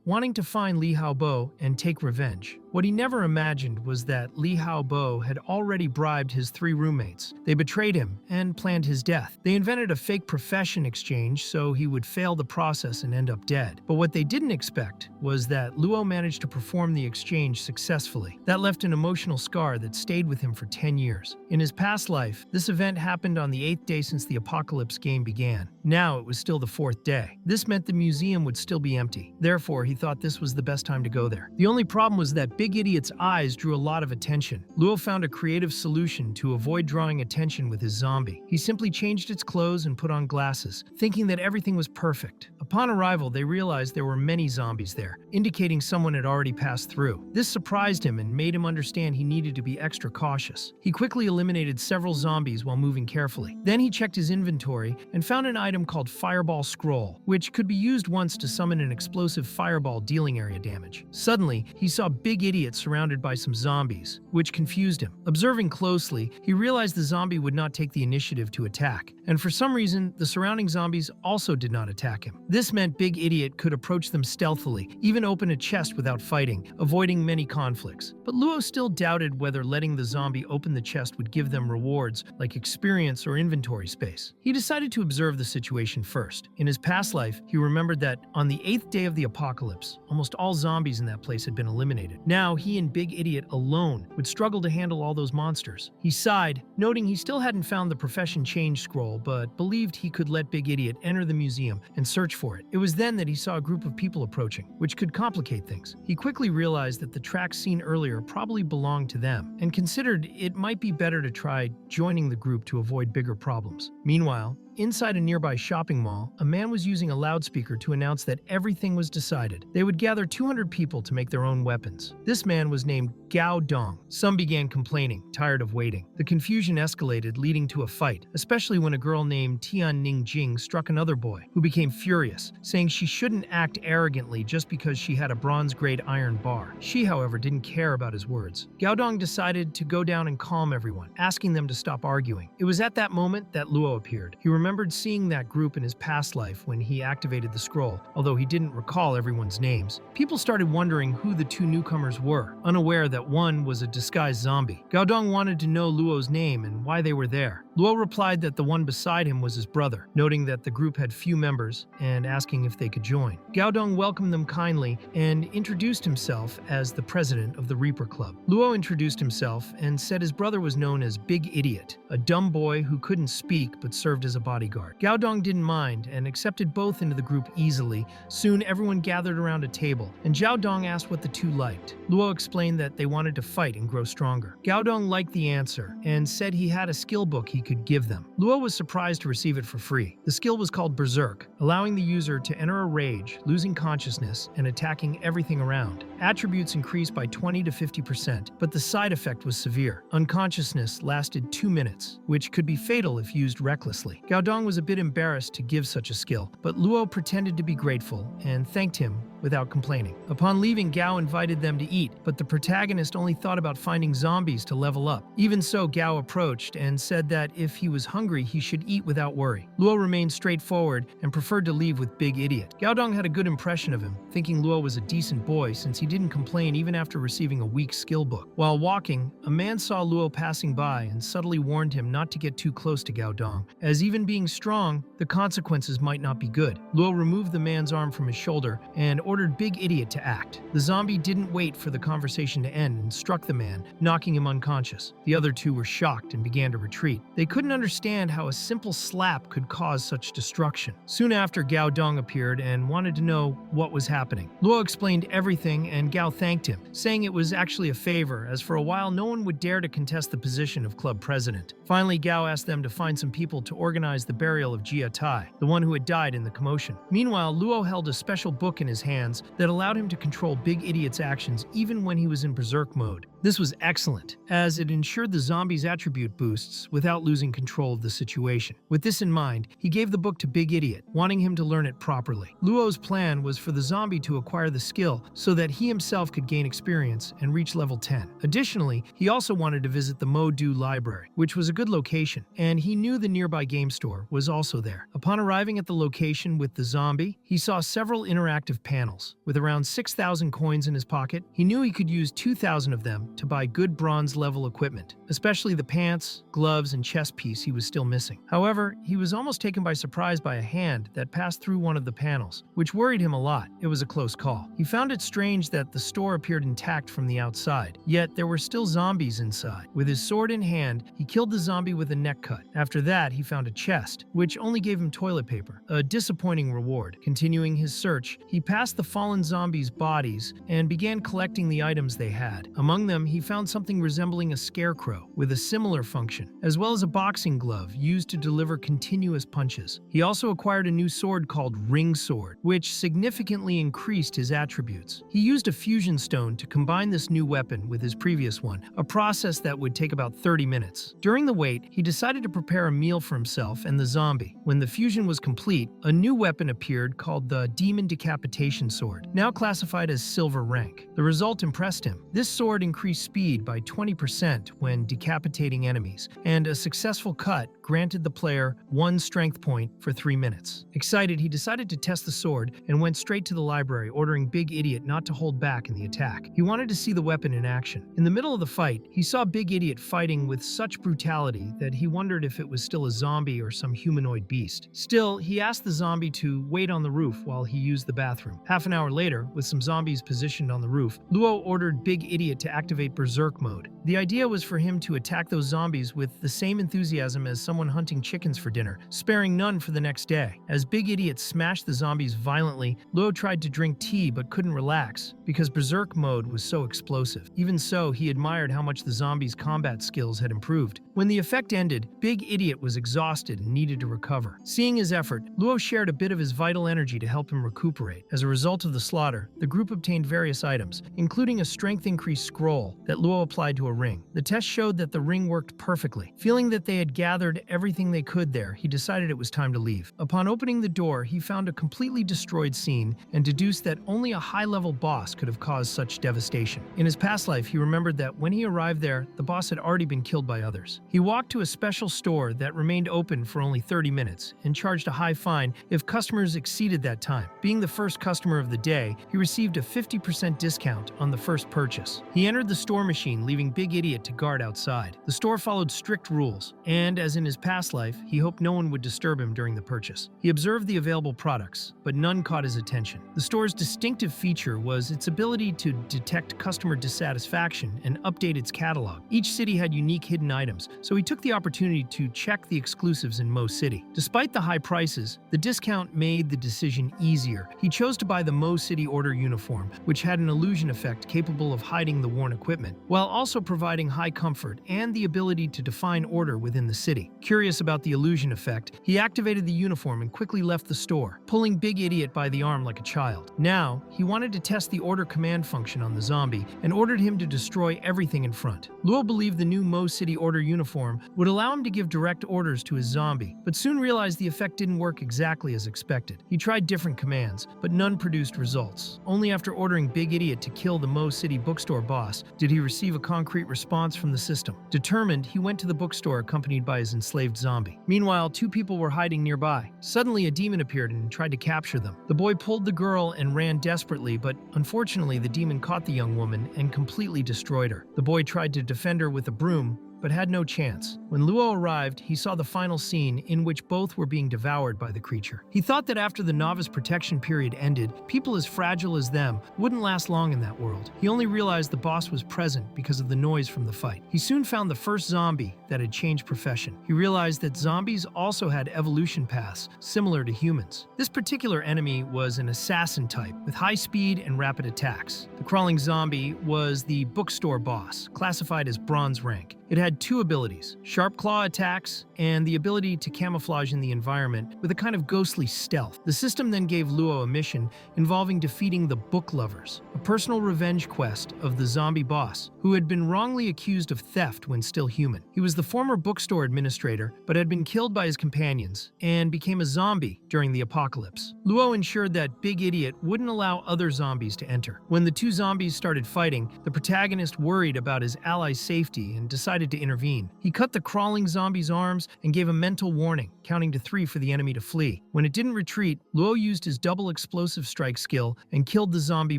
wanting to find Liha Bo and take revenge. What he never imagined was that Liha Bo had already bribed his 3 roommates. They betrayed him and planned his death. They invented a fake profession exchange so he would fail the process and end up dead. But what they didn't expect was that Luo managed to perform the exchange successfully. That left an emotional scar that stayed with him for 10 years. In his past life, this event happened on the 8th day since the Apocalypse game began. Now it was still the 4th day. This meant the museum would still be empty. Therefore, he thought this was the best time to go there. The only problem was that Big Idiot's eyes drew a lot of attention. Luo found a creative solution to avoid drawing attention with his zombie. He simply changed its clothes and put on glasses, thinking that everything was perfect. Upon arrival, they realized there were many zombies there, indicating someone had already passed through. This surprised him and made him understand he needed to be extra cautious. He quickly eliminated several zombies while moving carefully. Then he checked his inventory and found an item called Fireball Scroll, which could be used once to summon an explosive fireball dealing area damage. Suddenly, he saw Big Idiot surrounded by some zombies, which confused him. Observing closely, he realized the zombie would not take the initiative to attack, and for some reason, the surrounding zombies also did not attack him. This meant Big Idiot could approach them stealthily, even open a chest without fighting, avoiding many conflicts. But Luo still doubted whether letting the zombie open the chest would give them rewards like experience or inventory space. He decided to observe the situation first. In his past life, he remembered that on the 8th day of the apocalypse, almost all zombies in that place had been eliminated. Now, he and Big Idiot alone would struggle to handle all those monsters. He sighed, noting he still hadn't found the profession change scroll, but believed he could let Big Idiot enter the museum and search for it. It was then that he saw a group of people approaching, which could complicate things. He quickly realized that the tracks seen earlier probably belonged to them, and considered it might be better to try joining the group to avoid bigger problems. Meanwhile, Inside a nearby shopping mall, a man was using a loudspeaker to announce that everything was decided. They would gather 200 people to make their own weapons. This man was named Gao Dong. Some began complaining, tired of waiting. The confusion escalated, leading to a fight, especially when a girl named Tian Ning Jing struck another boy, who became furious, saying she shouldn't act arrogantly just because she had a bronze-grade iron bar. She, however, didn't care about his words. Gao Dong decided to go down and calm everyone, asking them to stop arguing. It was at that moment that Luo appeared. He remembered seeing that group in his past life when he activated the scroll, although he didn't recall everyone's names. People started wondering who the two newcomers were, unaware that one was a disguised zombie. Gao Dong wanted to know Luo's name and why they were there. Luo replied that the one beside him was his brother, noting that the group had few members and asking if they could join. Gao Dong welcomed them kindly and introduced himself as the president of the Reaper Club. Luo introduced himself and said his brother was known as Big Idiot, a dumb boy who couldn't speak but served as a bodyguard. Gao Dong didn't mind and accepted both into the group easily. Soon everyone gathered around a table, and Zhao Dong asked what the two liked. Luo explained that they wanted to fight and grow stronger. Gao Dong liked the answer and said he had a skill book he could give them. Luo was surprised to receive it for free. The skill was called Berserk, allowing the user to enter a rage, losing consciousness, and attacking everything around. Attributes increased by 20 to 50%, but the side effect was severe. Unconsciousness lasted 2 minutes, which could be fatal if used recklessly. Gao Dong was a bit embarrassed to give such a skill, but Luo pretended to be grateful and thanked him without complaining. Upon leaving, Gao invited them to eat, but the protagonist only thought about finding zombies to level up. Even so, Gao approached and said that if he was hungry, he should eat without worry. Luo remained straightforward and preferred to leave with Big Idiot. Gao Dong had a good impression of him, thinking Luo was a decent boy since he didn't complain even after receiving a weak skill book. While walking, a man saw Luo passing by and subtly warned him not to get too close to Gao Dong, as even being strong, the consequences might not be good. Luo removed the man's arm from his shoulder and ordered Big Idiot to act. The zombie didn't wait for the conversation to end and struck the man, knocking him unconscious. The other two were shocked and began to retreat. They couldn't understand how a simple slap could cause such destruction. Soon after, Gao Dong appeared and wanted to know what was happening. Luo explained everything and Gao thanked him, saying it was actually a favor, as for a while no one would dare to contest the position of club president. Finally, Gao asked them to find some people to organize the burial of Jia Tai, the one who had died in the commotion. Meanwhile, Luo held a special book in his hands that allowed him to control Big Idiot's actions even when he was in berserk mode. This was excellent, as it ensured the zombie's attribute boosts without losing control of the situation. With this in mind, he gave the book to Big Idiot, wanting him to learn it properly. Luo's plan was for the zombie to acquire the skill so that he himself could gain experience and reach level 10. Additionally, he also wanted to visit the Mo Du library, which was a good location, and he knew the nearby game store was also there. Upon arriving at the location with the zombie, he saw several interactive panels. With around 6,000 coins in his pocket, he knew he could use 2,000 of them to buy good bronze-level equipment, especially the pants, gloves, and chest piece he was still missing. However, he was almost taken by surprise by a hand that passed through one of the panels, which worried him a lot. It was a close call. He found it strange that the store appeared intact from the outside, yet there were still zombies inside. With his sword in hand, he killed the zombie with a neck cut. After that, he found a chest, which only gave him toilet paper, a disappointing reward. Continuing his search, he passed the fallen zombies' bodies and began collecting the items they had. Among them, he found something resembling a scarecrow with a similar function, as well as a boxing glove used to deliver continuous punches. He also acquired a new sword called Ring Sword, which significantly increased his attributes. He used a fusion stone to combine this new weapon with his previous one, a process that would take about 30 minutes. During the wait, he decided to prepare a meal for himself and the zombie. When the fusion was complete, a new weapon appeared called the Demon Decapitation Sword, now classified as silver rank. The result impressed him. This sword increased speed by 20% when decapitating enemies, and a successful cut granted the player 1 strength point for 3 minutes. Excited, he decided to test the sword and went straight to the library, ordering Big Idiot not to hold back in the attack. He wanted to see the weapon in action. In the middle of the fight, he saw Big Idiot fighting with such brutality that he wondered if it was still a zombie or some humanoid beast. Still, he asked the zombie to wait on the roof while he used the bathroom. Half an hour later, with some zombies positioned on the roof, Luo ordered Big Idiot to activate Berserk mode. The idea was for him to attack those zombies with the same enthusiasm as someone hunting chickens for dinner, sparing none for the next day. As Big Idiot smashed the zombies violently, Luo tried to drink tea but couldn't relax because Berserk mode was so explosive. Even so, he admired how much the zombies' combat skills had improved. When the effect ended, Big Idiot was exhausted and needed to recover. Seeing his effort, Luo shared a bit of his vital energy to help him recuperate. As a result of the slaughter, the group obtained various items, including a strength increase scroll that Luo applied to a ring. The test showed that the ring worked perfectly. Feeling that they had gathered everything they could there, he decided it was time to leave. Upon opening the door, he found a completely destroyed scene and deduced that only a high-level boss could have caused such devastation. In his past life, he remembered that when he arrived there, the boss had already been killed by others. He walked to a special store that remained open for only 30 minutes and charged a high fine if customers exceeded that time. Being the first customer of the day, he received a 50% discount on the first purchase. He entered the store machine, leaving Big Idiot to guard outside. The store followed strict rules, and as in his past life, he hoped no one would disturb him during the purchase. He observed the available products, but none caught his attention. The store's distinctive feature was its ability to detect customer dissatisfaction and update its catalog. Each city had unique hidden items, so he took the opportunity to check the exclusives in Mo City. Despite the high prices, the discount made the decision easier. He chose to buy the Mo City Order uniform, which had an illusion effect capable of hiding the worn equipment, while also providing high comfort and the ability to define order within the city. Curious about the illusion effect, he activated the uniform and quickly left the store, pulling Big Idiot by the arm like a child. Now, he wanted to test the order command function on the zombie and ordered him to destroy everything in front. Luo believed the new Mo City Order uniform would allow him to give direct orders to his zombie, but soon realized the effect didn't work exactly as expected. He tried different commands, but none produced results. Only after ordering Big Idiot to kill the Mo City bookstore boss did he receive a concrete response from the system. Determined, he went to the bookstore accompanied by his enslaved zombie. Meanwhile, two people were hiding nearby. Suddenly, a demon appeared and tried to capture them. The boy pulled the girl and ran desperately, but unfortunately, the demon caught the young woman and completely destroyed her. The boy tried to defend her with a broom, but had no chance. When Luo arrived, he saw the final scene in which both were being devoured by the creature. He thought that after the novice protection period ended, people as fragile as them wouldn't last long in that world. He only realized the boss was present because of the noise from the fight. He soon found the first zombie that had changed profession. He realized that zombies also had evolution paths similar to humans. This particular enemy was an assassin type with high speed and rapid attacks. The crawling zombie was the bookstore boss, classified as bronze rank. It had two abilities, sharp claw attacks and the ability to camouflage in the environment with a kind of ghostly stealth. The system then gave Luo a mission involving defeating the Book Lovers, a personal revenge quest of the zombie boss, who had been wrongly accused of theft when still human. He was the former bookstore administrator, but had been killed by his companions and became a zombie during the apocalypse. Luo ensured that Big Idiot wouldn't allow other zombies to enter. When the two zombies started fighting, the protagonist worried about his ally's safety and decided to intervene. He cut the crawling zombie's arms and gave a mental warning, counting to 3 for the enemy to flee. When it didn't retreat, Luo used his double explosive strike skill and killed the zombie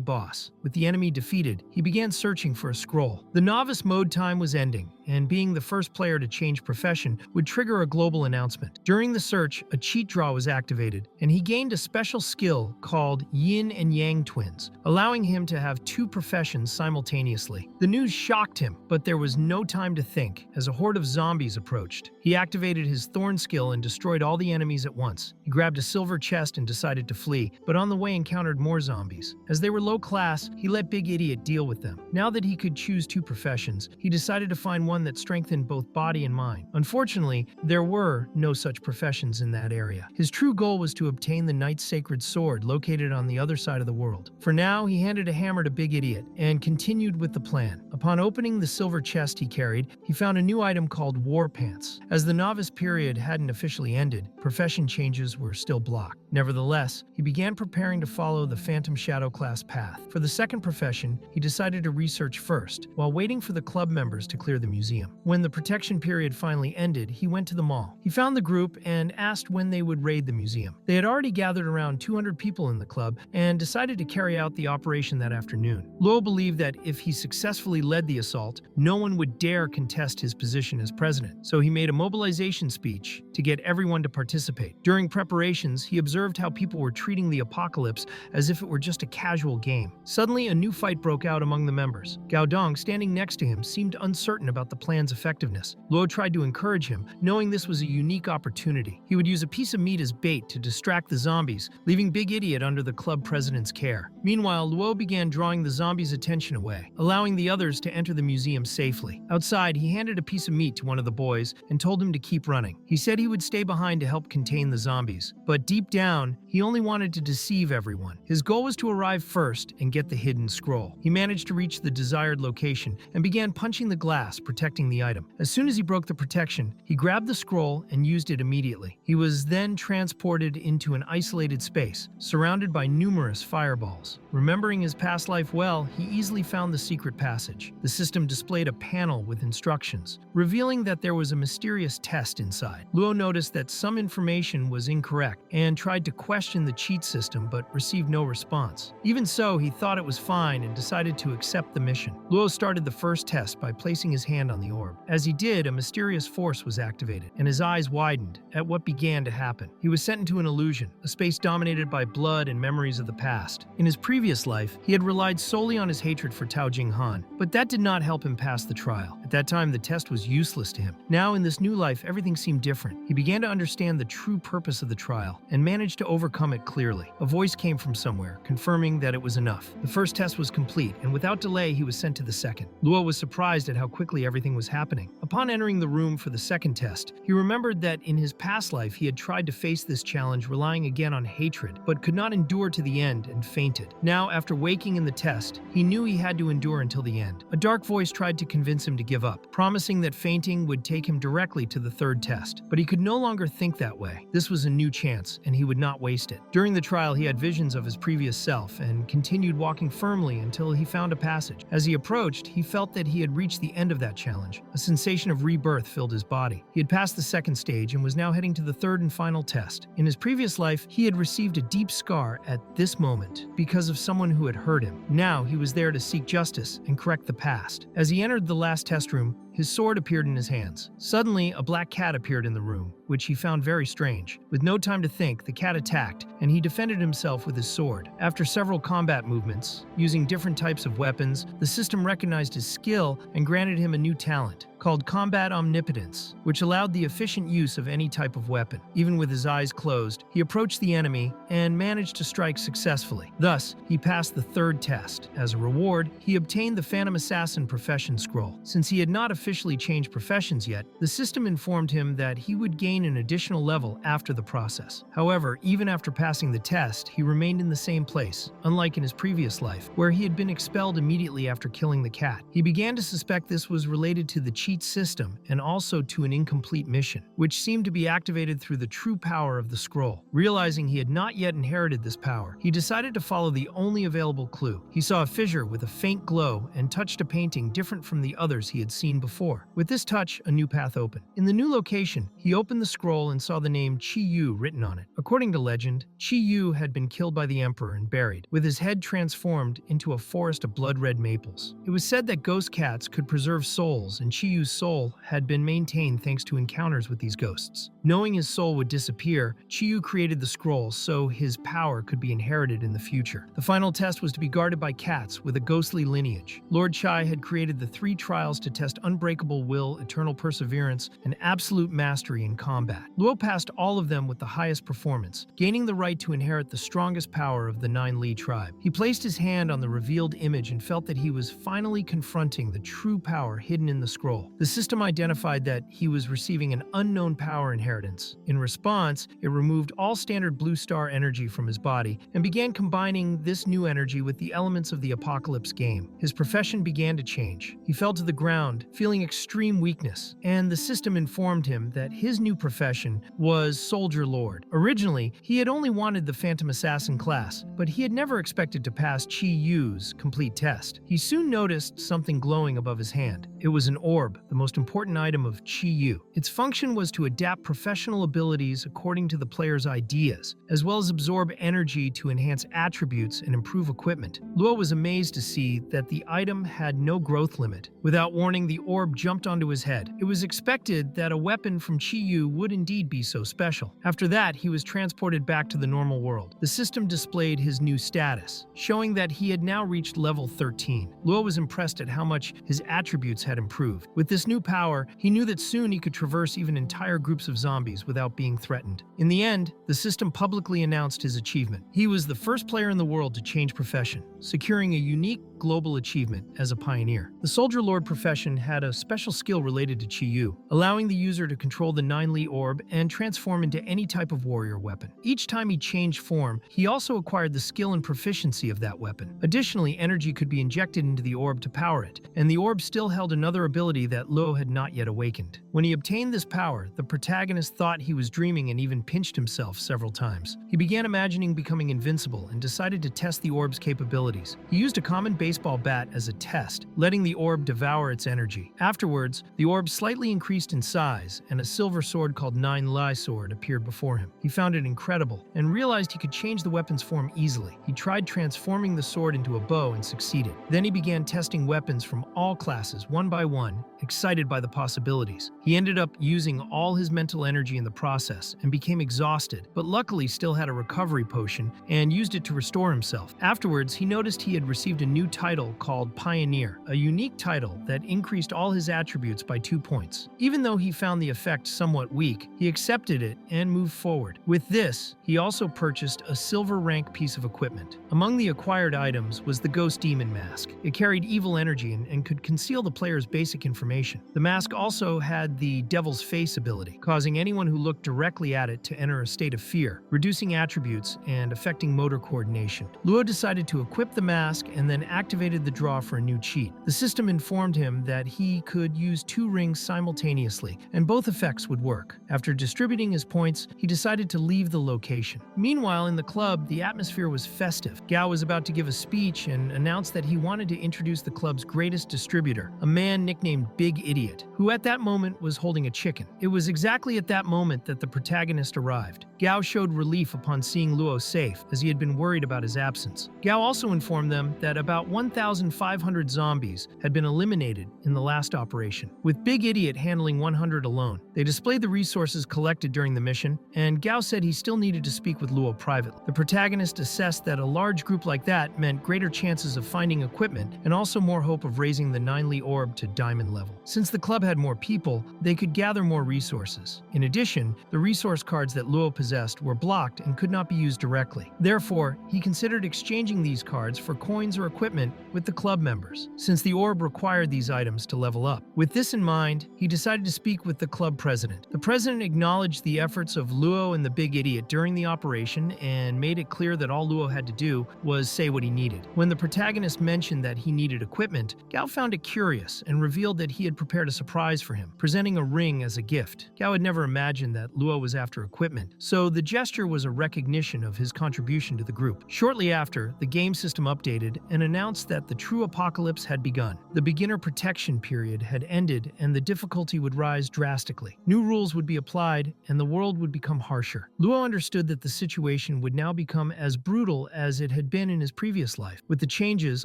boss. With the enemy defeated, he began searching for a scroll. The novice mode time was ending, and being the first player to change profession would trigger a global announcement. During the search, a cheat draw was activated, and he gained a special skill called Yin and Yang Twins, allowing him to have 2 professions simultaneously. The news shocked him, but there was no time to think as a horde of zombies approached. He activated his Thorn skill and destroyed all the enemies at once. He grabbed a silver chest and decided to flee, but on the way encountered more zombies. As they were low class, he let Big Idiot deal with them. Now that he could choose 2 professions, he decided to find one that strengthened both body and mind. Unfortunately, there were no such professions in that area. His true goal was to obtain the Knight's Sacred Sword located on the other side of the world. For now, he handed a hammer to Big Idiot and continued with the plan. Upon opening the silver chest he carried, he found a new item called War Pants. As the novice period hadn't officially ended, profession changes were still blocked. Nevertheless, he began preparing to follow the Phantom Shadow class path. For the second profession, he decided to research first, while waiting for the club members to clear the museum. When the protection period finally ended, he went to the mall. He found the group and asked when they would raid the museum. They had already gathered around 200 people in the club and decided to carry out the operation that afternoon. Luo believed that if he successfully led the assault, no one would dare contest his position as president. So he made a mobilization speech to get everyone to participate. During preparations, he observed how people were treating the apocalypse as if it were just a casual game. Suddenly, a new fight broke out among the members. Gao Dong, standing next to him, seemed uncertain about the plan's effectiveness. Luo tried to encourage him, knowing this was a unique opportunity. He would use a piece of meat as bait to distract the zombies, leaving Big Idiot under the club president's care. Meanwhile, Luo began drawing the zombies' attention away, allowing the others to enter the museum safely. Outside, he handed a piece of meat to one of the boys and told him to keep running. He said he would stay behind to help contain the zombies, but deep down, he only wanted to deceive everyone. His goal was to arrive first and get the hidden scroll. He managed to reach the desired location and began punching the glass, protecting the item. As soon as he broke the protection, he grabbed the scroll and used it immediately. He was then transported into an isolated space, surrounded by numerous fireballs. Remembering his past life well, he easily found the secret passage. The system displayed a panel with instructions, revealing that there was a mysterious test inside. Luo noticed that some information was incorrect and tried to question the cheat system but received no response. Even so, he thought it was fine and decided to accept the mission. Luo started the first test by placing his hand on the orb. As he did, a mysterious force was activated, and his eyes widened at what began to happen. He was sent into an illusion, a space dominated by blood and memories of the past. In his previous life, he had relied solely on his hatred for Tao Jinghan, but that did not help him pass the trial. At that time, the test was useless to him. Now, in this new life, everything seemed different. He began to understand the true purpose of the trial and managed to overcome it clearly. A voice came from somewhere, confirming that it was enough. The first test was complete, and without delay, he was sent to the second. Luo was surprised at how quickly everything was happening. Upon entering the room for the second test, he remembered that in his past life, he had tried to face this challenge relying again on hatred, but could not endure to the end and fainted. Now, after waking in the test, he knew he had to endure until the end. A dark voice tried to convince him to give up, promising that fainting would take him directly to the third test. But he could no longer think that way. This was a new chance, and he would not waste it. During the trial, he had visions of his previous self and continued walking firmly until he found a passage. As he approached, he felt that he had reached the end of that challenge. A sensation of rebirth filled his body. He had passed the second stage and was now heading to the third and final test. In his previous life, he had received a deep scar at this moment because of someone who had hurt him. Now he was there to seek justice and correct the past. As he entered the last test room, his sword appeared in his hands. Suddenly, a black cat appeared in the room, which he found very strange. With no time to think, the cat attacked, and he defended himself with his sword. After several combat movements, using different types of weapons, the system recognized his skill and granted him a new talent, called Combat Omnipotence, which allowed the efficient use of any type of weapon. Even with his eyes closed, he approached the enemy and managed to strike successfully. Thus, he passed the third test. As a reward, he obtained the Phantom Assassin profession scroll. Since he had not officially changed professions yet, the system informed him that he would gain an additional level after the process. However, even after passing the test, he remained in the same place, unlike in his previous life, where he had been expelled immediately after killing the cat. He began to suspect this was related to the cheat system and also to an incomplete mission, which seemed to be activated through the true power of the scroll. Realizing he had not yet inherited this power, he decided to follow the only available clue. He saw a fissure with a faint glow and touched a painting different from the others he had seen before. With this touch, a new path opened. In the new location, he opened the scroll and saw the name Chi Yu written on it. According to legend, Chi Yu had been killed by the emperor and buried, with his head transformed into a forest of blood-red maples. It was said that ghost cats could preserve souls, and Chi Yu's soul had been maintained thanks to encounters with these ghosts. Knowing his soul would disappear, Chi Yu created the scroll so his power could be inherited in the future. The final test was to be guarded by cats with a ghostly lineage. Lord Chai had created the 3 trials to test unbreakable will, eternal perseverance, and absolute mastery in combat. Luo passed all of them with the highest performance, gaining the right to inherit the strongest power of the 9 Li tribe. He placed his hand on the revealed image and felt that he was finally confronting the true power hidden in the scroll. The system identified that he was receiving an unknown power inheritance. In response, it removed all standard blue star energy from his body and began combining this new energy with the elements of the apocalypse game. His profession began to change. He fell to the ground, feeling extreme weakness, and the system informed him that his new profession was Soldier Lord. Originally, he had only wanted the Phantom Assassin class, but he had never expected to pass Chi Yu's complete test. He soon noticed something glowing above his hand. It was an orb, orb, the most important item of Chi Yu. Its function was to adapt professional abilities according to the player's ideas, as well as absorb energy to enhance attributes and improve equipment. Luo was amazed to see that the item had no growth limit. Without warning, the orb jumped onto his head. It was expected that a weapon from Chi Yu would indeed be so special. After that, he was transported back to the normal world. The system displayed his new status, showing that he had now reached level 13. Luo was impressed at how much his attributes had improved. With this new power, he knew that soon he could traverse even entire groups of zombies without being threatened. In the end, the system publicly announced his achievement. He was the first player in the world to change profession, securing a unique global achievement as a pioneer. The Soldier Lord profession had a special skill related to Chi Yu, allowing the user to control the 9 Li orb and transform into any type of warrior weapon. Each time he changed form, he also acquired the skill and proficiency of that weapon. Additionally, energy could be injected into the orb to power it, and the orb still held another ability that Luo had not yet awakened. When he obtained this power, the protagonist thought he was dreaming and even pinched himself several times. He began imagining becoming invincible and decided to test the orb's capabilities. He used a common baseball bat as a test, letting the orb devour its energy. Afterwards, the orb slightly increased in size, and a silver sword called 9 Li sword appeared before him. He found it incredible and realized he could change the weapon's form easily. He tried transforming the sword into a bow and succeeded. Then he began testing weapons from all classes one by one, excited by the possibilities. He ended up using all his mental energy in the process and became exhausted, but luckily still had a recovery potion and used it to restore himself. Afterwards, he noticed he had received a new title called Pioneer, a unique title that increased all his attributes by 2 points. Even though he found the effect somewhat weak, he accepted it and moved forward. With this, he also purchased a silver rank piece of equipment. Among the acquired items was the Ghost Demon Mask. It carried evil energy and could conceal the player's basic information. The mask also had the Devil's Face ability, causing anyone who looked directly at it to enter a state of fear, reducing attributes and affecting motor coordination. Luo decided to equip the mask and then activated the draw for a new cheat. The system informed him that he could use 2 rings simultaneously, and both effects would work. After distributing his points, he decided to leave the location. Meanwhile, in the club, the atmosphere was festive. Gao was about to give a speech and announced that he wanted to introduce the club's greatest distributor, a man nicknamed Big Idiot, who at that moment was holding a chicken. It was exactly at that moment that the protagonist arrived. Gao showed relief upon seeing Luo safe, as he had been worried about his absence. Gao also informed them that about 1,500 zombies had been eliminated in the last operation, with Big Idiot handling 100 alone. They displayed the resources collected during the mission, and Gao said he still needed to speak with Luo privately. The protagonist assessed that a large group like that meant greater chances of finding equipment and also more hope of raising the 9 Li orb to diamond level. Since the club had more people, they could gather more resources. In addition, the resource cards that Luo possessed were blocked and could not be used directly. Therefore, he considered exchanging these cards for coins or equipment with the club members, since the orb required these items to level up. With this in mind, he decided to speak with the club president. The president acknowledged the efforts of Luo and the Big Idiot during the operation and made it clear that all Luo had to do was say what he needed. When the protagonist mentioned that he needed equipment, Gao found it curious and revealed that he had prepared a surprise for him, presenting a ring as a gift. Gao had never imagined that Luo was after equipment, so the gesture was a recognition of his contribution to the group. Shortly after, the game system updated and announced that the true apocalypse had begun. The beginner protection period had ended and the difficulty would rise drastically. New rules would be applied and the world would become harsher. Luo understood that the situation would now become as brutal as it had been in his previous life. With the changes,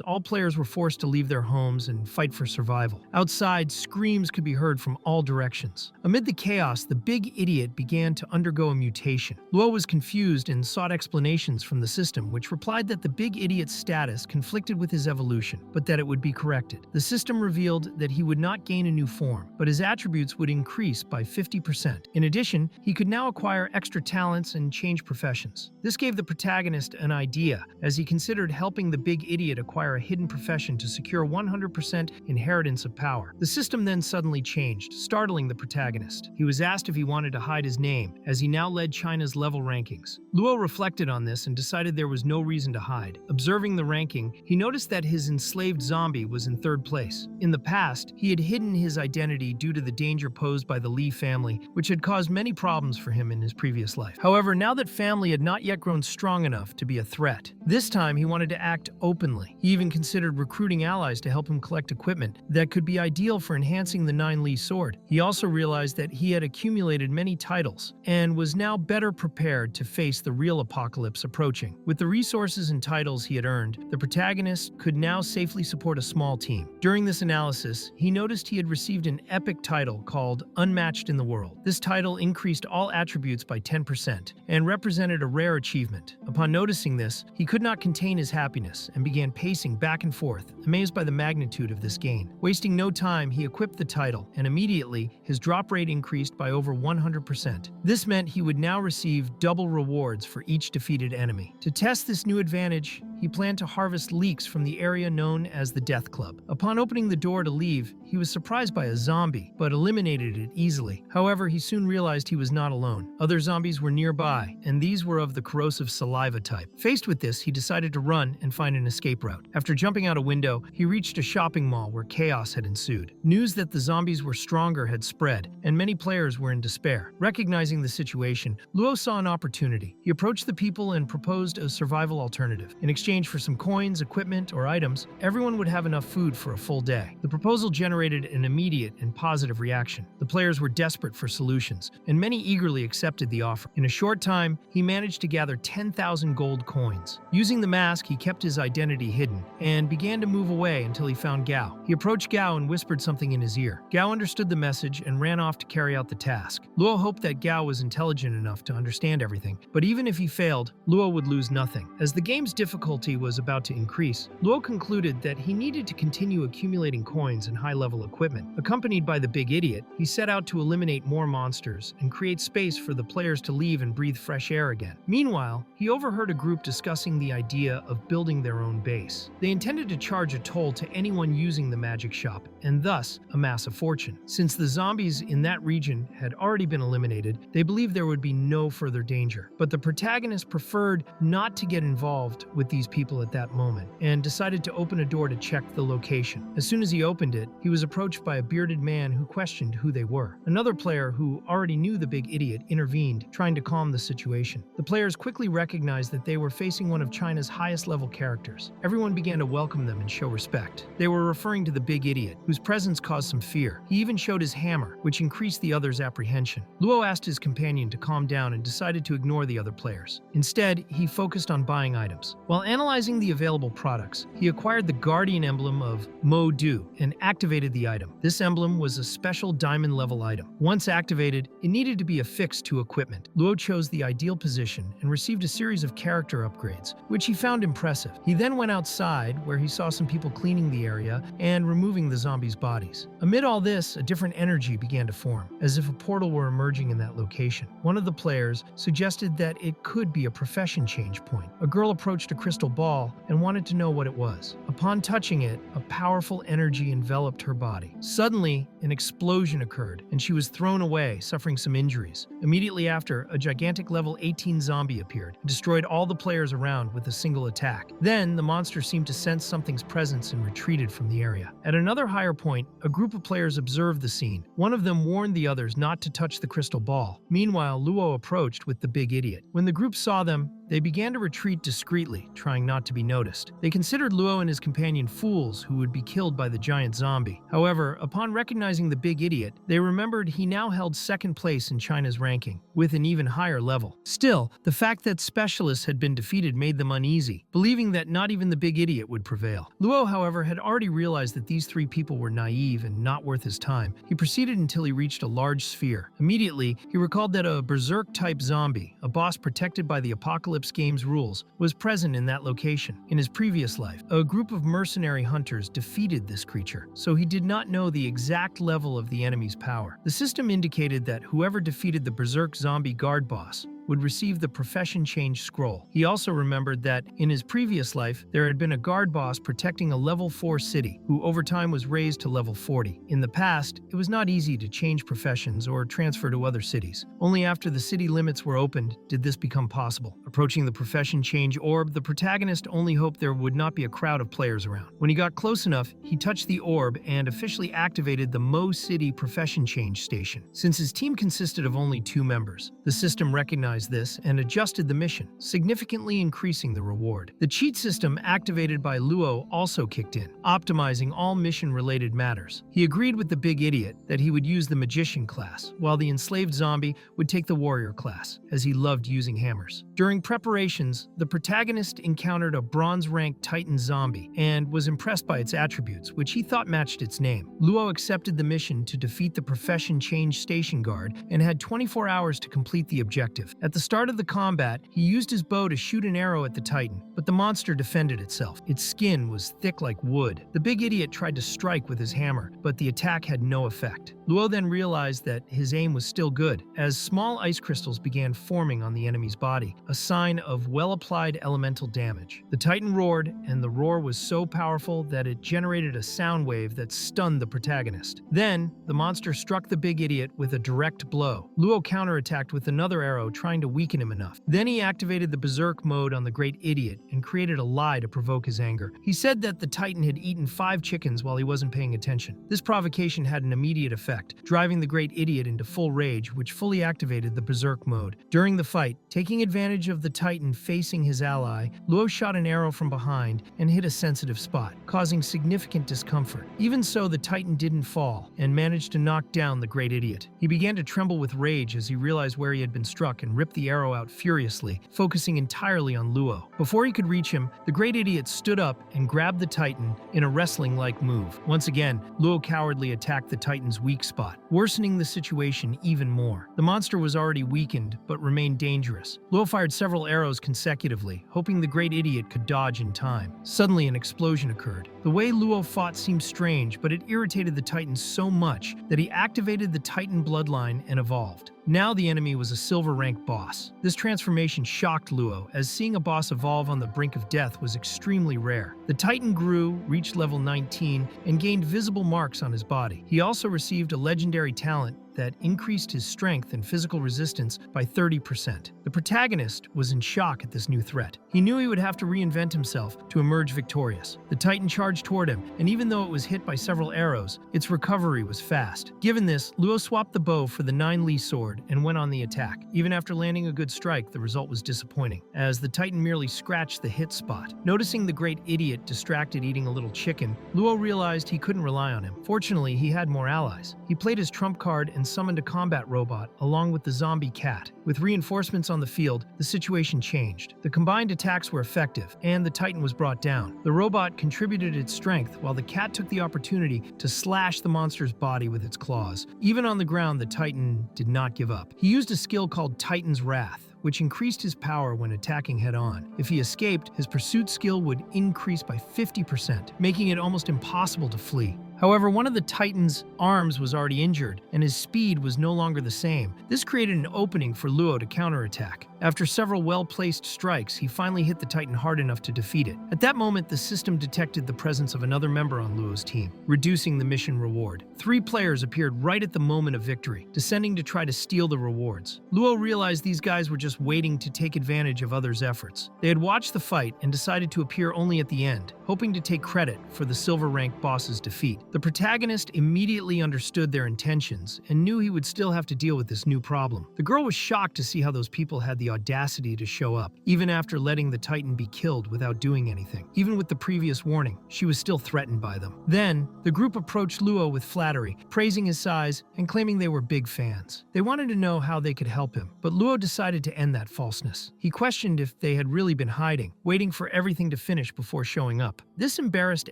all players were forced to leave their homes and fight for survival. Outside, screams could be heard from all directions. Amid the chaos, the Big Idiot began to undergo a mutation. Luo was confused and sought explanations from the system, which replied that the Big Idiot's status conflicted with his evolution, but that it would be corrected. The system revealed that he would not gain a new form, but his attributes would increase by 50%. In addition, he could now acquire extra talents and change professions. This gave the protagonist an idea, as he considered helping the Big Idiot acquire a hidden profession to secure 100% inheritance of power. The system then suddenly changed, startling the protagonist. He was asked if he wanted to hide his name, as he now led China's level rankings. Luo reflected on this and decided there was no reason to hide. Observing the ranking, he noticed that his enslaved zombie was in 3rd place. In the past, he had hidden his identity due to the danger posed by the Li family, which had caused many problems for him in his previous life. However, now that family had not yet grown strong enough to be a threat, this time he wanted to act openly. He even considered recruiting allies to help him collect equipment that could be ideal for enhancing the 9 Li sword. He also realized that he had accumulated many titles and was now better prepared to face the real apocalypse approaching. With the resources and titles he had earned, the protagonist could now safely support a small team. During this analysis, he noticed he had received an epic title called Unmatched in the World. This title increased all attributes by 10% and represented a rare achievement. Upon noticing this, he could not contain his happiness and began pacing back and forth, amazed by the magnitude of this gain. Wasting no time, he equipped the title, and immediately, his drop rate increased by over 100%. This meant he would now receive double rewards for each defeated enemy. To test this new advantage, he planned to harvest leaks from the area known as the Death Club. Upon opening the door to leave, he was surprised by a zombie, but eliminated it easily. However, he soon realized he was not alone. Other zombies were nearby, and these were of the corrosive saliva type. Faced with this, he decided to run and find an escape route. After jumping out a window, he reached a shopping mall where chaos had ensued. News that the zombies were stronger had spread, and many players were in despair. Recognizing the situation, Luo saw an opportunity. He approached the people and proposed a survival alternative. In exchange for some coins, equipment, or items, everyone would have enough food for a full day. The proposal generated an immediate and positive reaction. The players were desperate for solutions, and many eagerly accepted the offer. In a short time, he managed to gather 10,000 gold coins. Using the mask, he kept his identity hidden and began to move away until he found Gao. He approached Gao and whispered something in his ear. Gao understood the message and ran off to carry out the task. Luo hoped that Gao was intelligent enough to understand everything, but even if he failed, Luo would lose nothing. As the game's difficulty was about to increase, Luo concluded that he needed to continue accumulating coins and high-level equipment. Accompanied by the Big Idiot, he set out to eliminate more monsters and create space for the players to leave and breathe fresh air again. Meanwhile, he overheard a group discussing the idea of building their own base. They intended to charge a toll to anyone using the magic shop, and thus amass a fortune. Since the zombies in that region had already been eliminated, they believed there would be no further danger. But the protagonist preferred not to get involved with these people at that moment, and decided to open a door to check the location. As soon as he opened it, he was approached by a bearded man who questioned who they were. Another player who already knew the Big Idiot intervened, trying to calm the situation. The players quickly recognized that they were facing one of China's highest level characters. Everyone began to welcome them and show respect. They were referring to the Big Idiot, whose presence caused some fear. He even showed his hammer, which increased the others' apprehension. Luo asked his companion to calm down and decided to ignore the other players. Instead, he focused on buying items. While analyzing the available products, he acquired the Guardian emblem of Mo Du and activated the item. This emblem was a special diamond level item. Once activated, it needed to be affixed to equipment. Luo chose the ideal position and received a series of character upgrades, which he found impressive. He then went outside, where he saw some people cleaning the area and removing the zombies' bodies. Amid all this, a different energy began to form, as if a portal were emerging in that location. One of the players suggested that it could be a profession change point. A girl approached a crystal ball and wanted to know what it was. Upon touching it, a powerful energy enveloped her body. Suddenly, an explosion occurred, and she was thrown away, suffering some injuries. Immediately after, a gigantic level 18 zombie appeared and destroyed all the players around with a single attack. Then, the monster seemed to sense something's presence and retreated from the area. At another higher point, a group of players observed the scene. One of them warned the others not to touch the crystal ball. Meanwhile, Luo approached with the Big Idiot. When the group saw them, they began to retreat discreetly, trying not to be noticed. They considered Luo and his companion fools who would be killed by the giant zombie. However, upon recognizing the Big Idiot, they remembered he now held second place in China's ranking, with an even higher level. Still, the fact that specialists had been defeated made them uneasy, believing that not even the Big Idiot would prevail. Luo, however, had already realized that these three people were naive and not worth his time. He proceeded until he reached a large sphere. Immediately, he recalled that a berserk-type zombie, a boss protected by the Apocalypse Game's rules, was present in that location. In his previous life, a group of mercenary hunters defeated this creature, so he did not know the exact level of the enemy's power. The system indicated that whoever defeated the berserk zombie guard boss would receive the profession change scroll. He also remembered that, in his previous life, there had been a guard boss protecting a level 4 city, who over time was raised to level 40. In the past, it was not easy to change professions or transfer to other cities. Only after the city limits were opened did this become possible. Approaching the profession change orb, the protagonist only hoped there would not be a crowd of players around. When he got close enough, he touched the orb and officially activated the Mo City profession change station. Since his team consisted of only 2 members, the system recognized recognized this and adjusted the mission, significantly increasing the reward. The cheat system activated by Luo also kicked in, optimizing all mission-related matters. He agreed with the big idiot that he would use the magician class, while the enslaved zombie would take the warrior class, as he loved using hammers. During preparations, the protagonist encountered a bronze-ranked Titan zombie and was impressed by its attributes, which he thought matched its name. Luo accepted the mission to defeat the profession change station guard and had 24 hours to complete the objective. At the start of the combat, he used his bow to shoot an arrow at the Titan, but the monster defended itself. Its skin was thick like wood. The big idiot tried to strike with his hammer, but the attack had no effect. Luo then realized that his aim was still good, as small ice crystals began forming on the enemy's body, a sign of well-applied elemental damage. The Titan roared, and the roar was so powerful that it generated a sound wave that stunned the protagonist. Then, the monster struck the big idiot with a direct blow. Luo counterattacked with another arrow, trying to weaken him enough. Then he activated the berserk mode on the great idiot and created a lie to provoke his anger. He said that the Titan had eaten 5 chickens while he wasn't paying attention. This provocation had an immediate effect, driving the great idiot into full rage, which fully activated the berserk mode. During the fight, taking advantage of the Titan facing his ally, Luo shot an arrow from behind and hit a sensitive spot, causing significant discomfort. Even so, the Titan didn't fall and managed to knock down the great idiot. He began to tremble with rage as he realized where he had been struck and ripped the arrow out furiously, focusing entirely on Luo. Before he could reach him, the great idiot stood up and grabbed the Titan in a wrestling-like move. Once again, Luo cowardly attacked the Titan's weak spot, worsening the situation even more. The monster was already weakened, but remained dangerous. Luo fired several arrows consecutively, hoping the great idiot could dodge in time. Suddenly, an explosion occurred. The way Luo fought seemed strange, but it irritated the Titan so much that he activated the Titan bloodline and evolved. Now the enemy was a silver-rank boss. This transformation shocked Luo, as seeing a boss evolve on the brink of death was extremely rare. The Titan grew, reached level 19, and gained visible marks on his body. He also received a legendary talent that increased his strength and physical resistance by 30%. The protagonist was in shock at this new threat. He knew he would have to reinvent himself to emerge victorious. The Titan charged toward him, and even though it was hit by several arrows, its recovery was fast. Given this, Luo swapped the bow for the 9 Li sword and went on the attack. Even after landing a good strike, the result was disappointing, as the Titan merely scratched the hit spot. Noticing the great idiot distracted eating a little chicken, Luo realized he couldn't rely on him. Fortunately, he had more allies. He played his trump card and summoned a combat robot along with the zombie cat. With reinforcements on the field, the situation changed. The combined attacks were effective, and the Titan was brought down. The robot contributed its strength, while the cat took the opportunity to slash the monster's body with its claws. Even on the ground, the Titan did not give up. He used a skill called Titan's Wrath, which increased his power when attacking head-on. If he escaped, his pursuit skill would increase by 50%, making it almost impossible to flee. However, one of the Titan's arms was already injured, and his speed was no longer the same. This created an opening for Luo to counterattack. After several well-placed strikes, he finally hit the Titan hard enough to defeat it. At that moment, the system detected the presence of another member on Luo's team, reducing the mission reward. 3 players appeared right at the moment of victory, descending to try to steal the rewards. Luo realized these guys were just waiting to take advantage of others' efforts. They had watched the fight and decided to appear only at the end, hoping to take credit for the silver-rank boss's defeat. The protagonist immediately understood their intentions and knew he would still have to deal with this new problem. The girl was shocked to see how those people had the audacity to show up, even after letting the Titan be killed without doing anything. Even with the previous warning, she was still threatened by them. Then, the group approached Luo with flattery, praising his size and claiming they were big fans. They wanted to know how they could help him, but Luo decided to end that falseness. He questioned if they had really been hiding, waiting for everything to finish before showing up. This embarrassed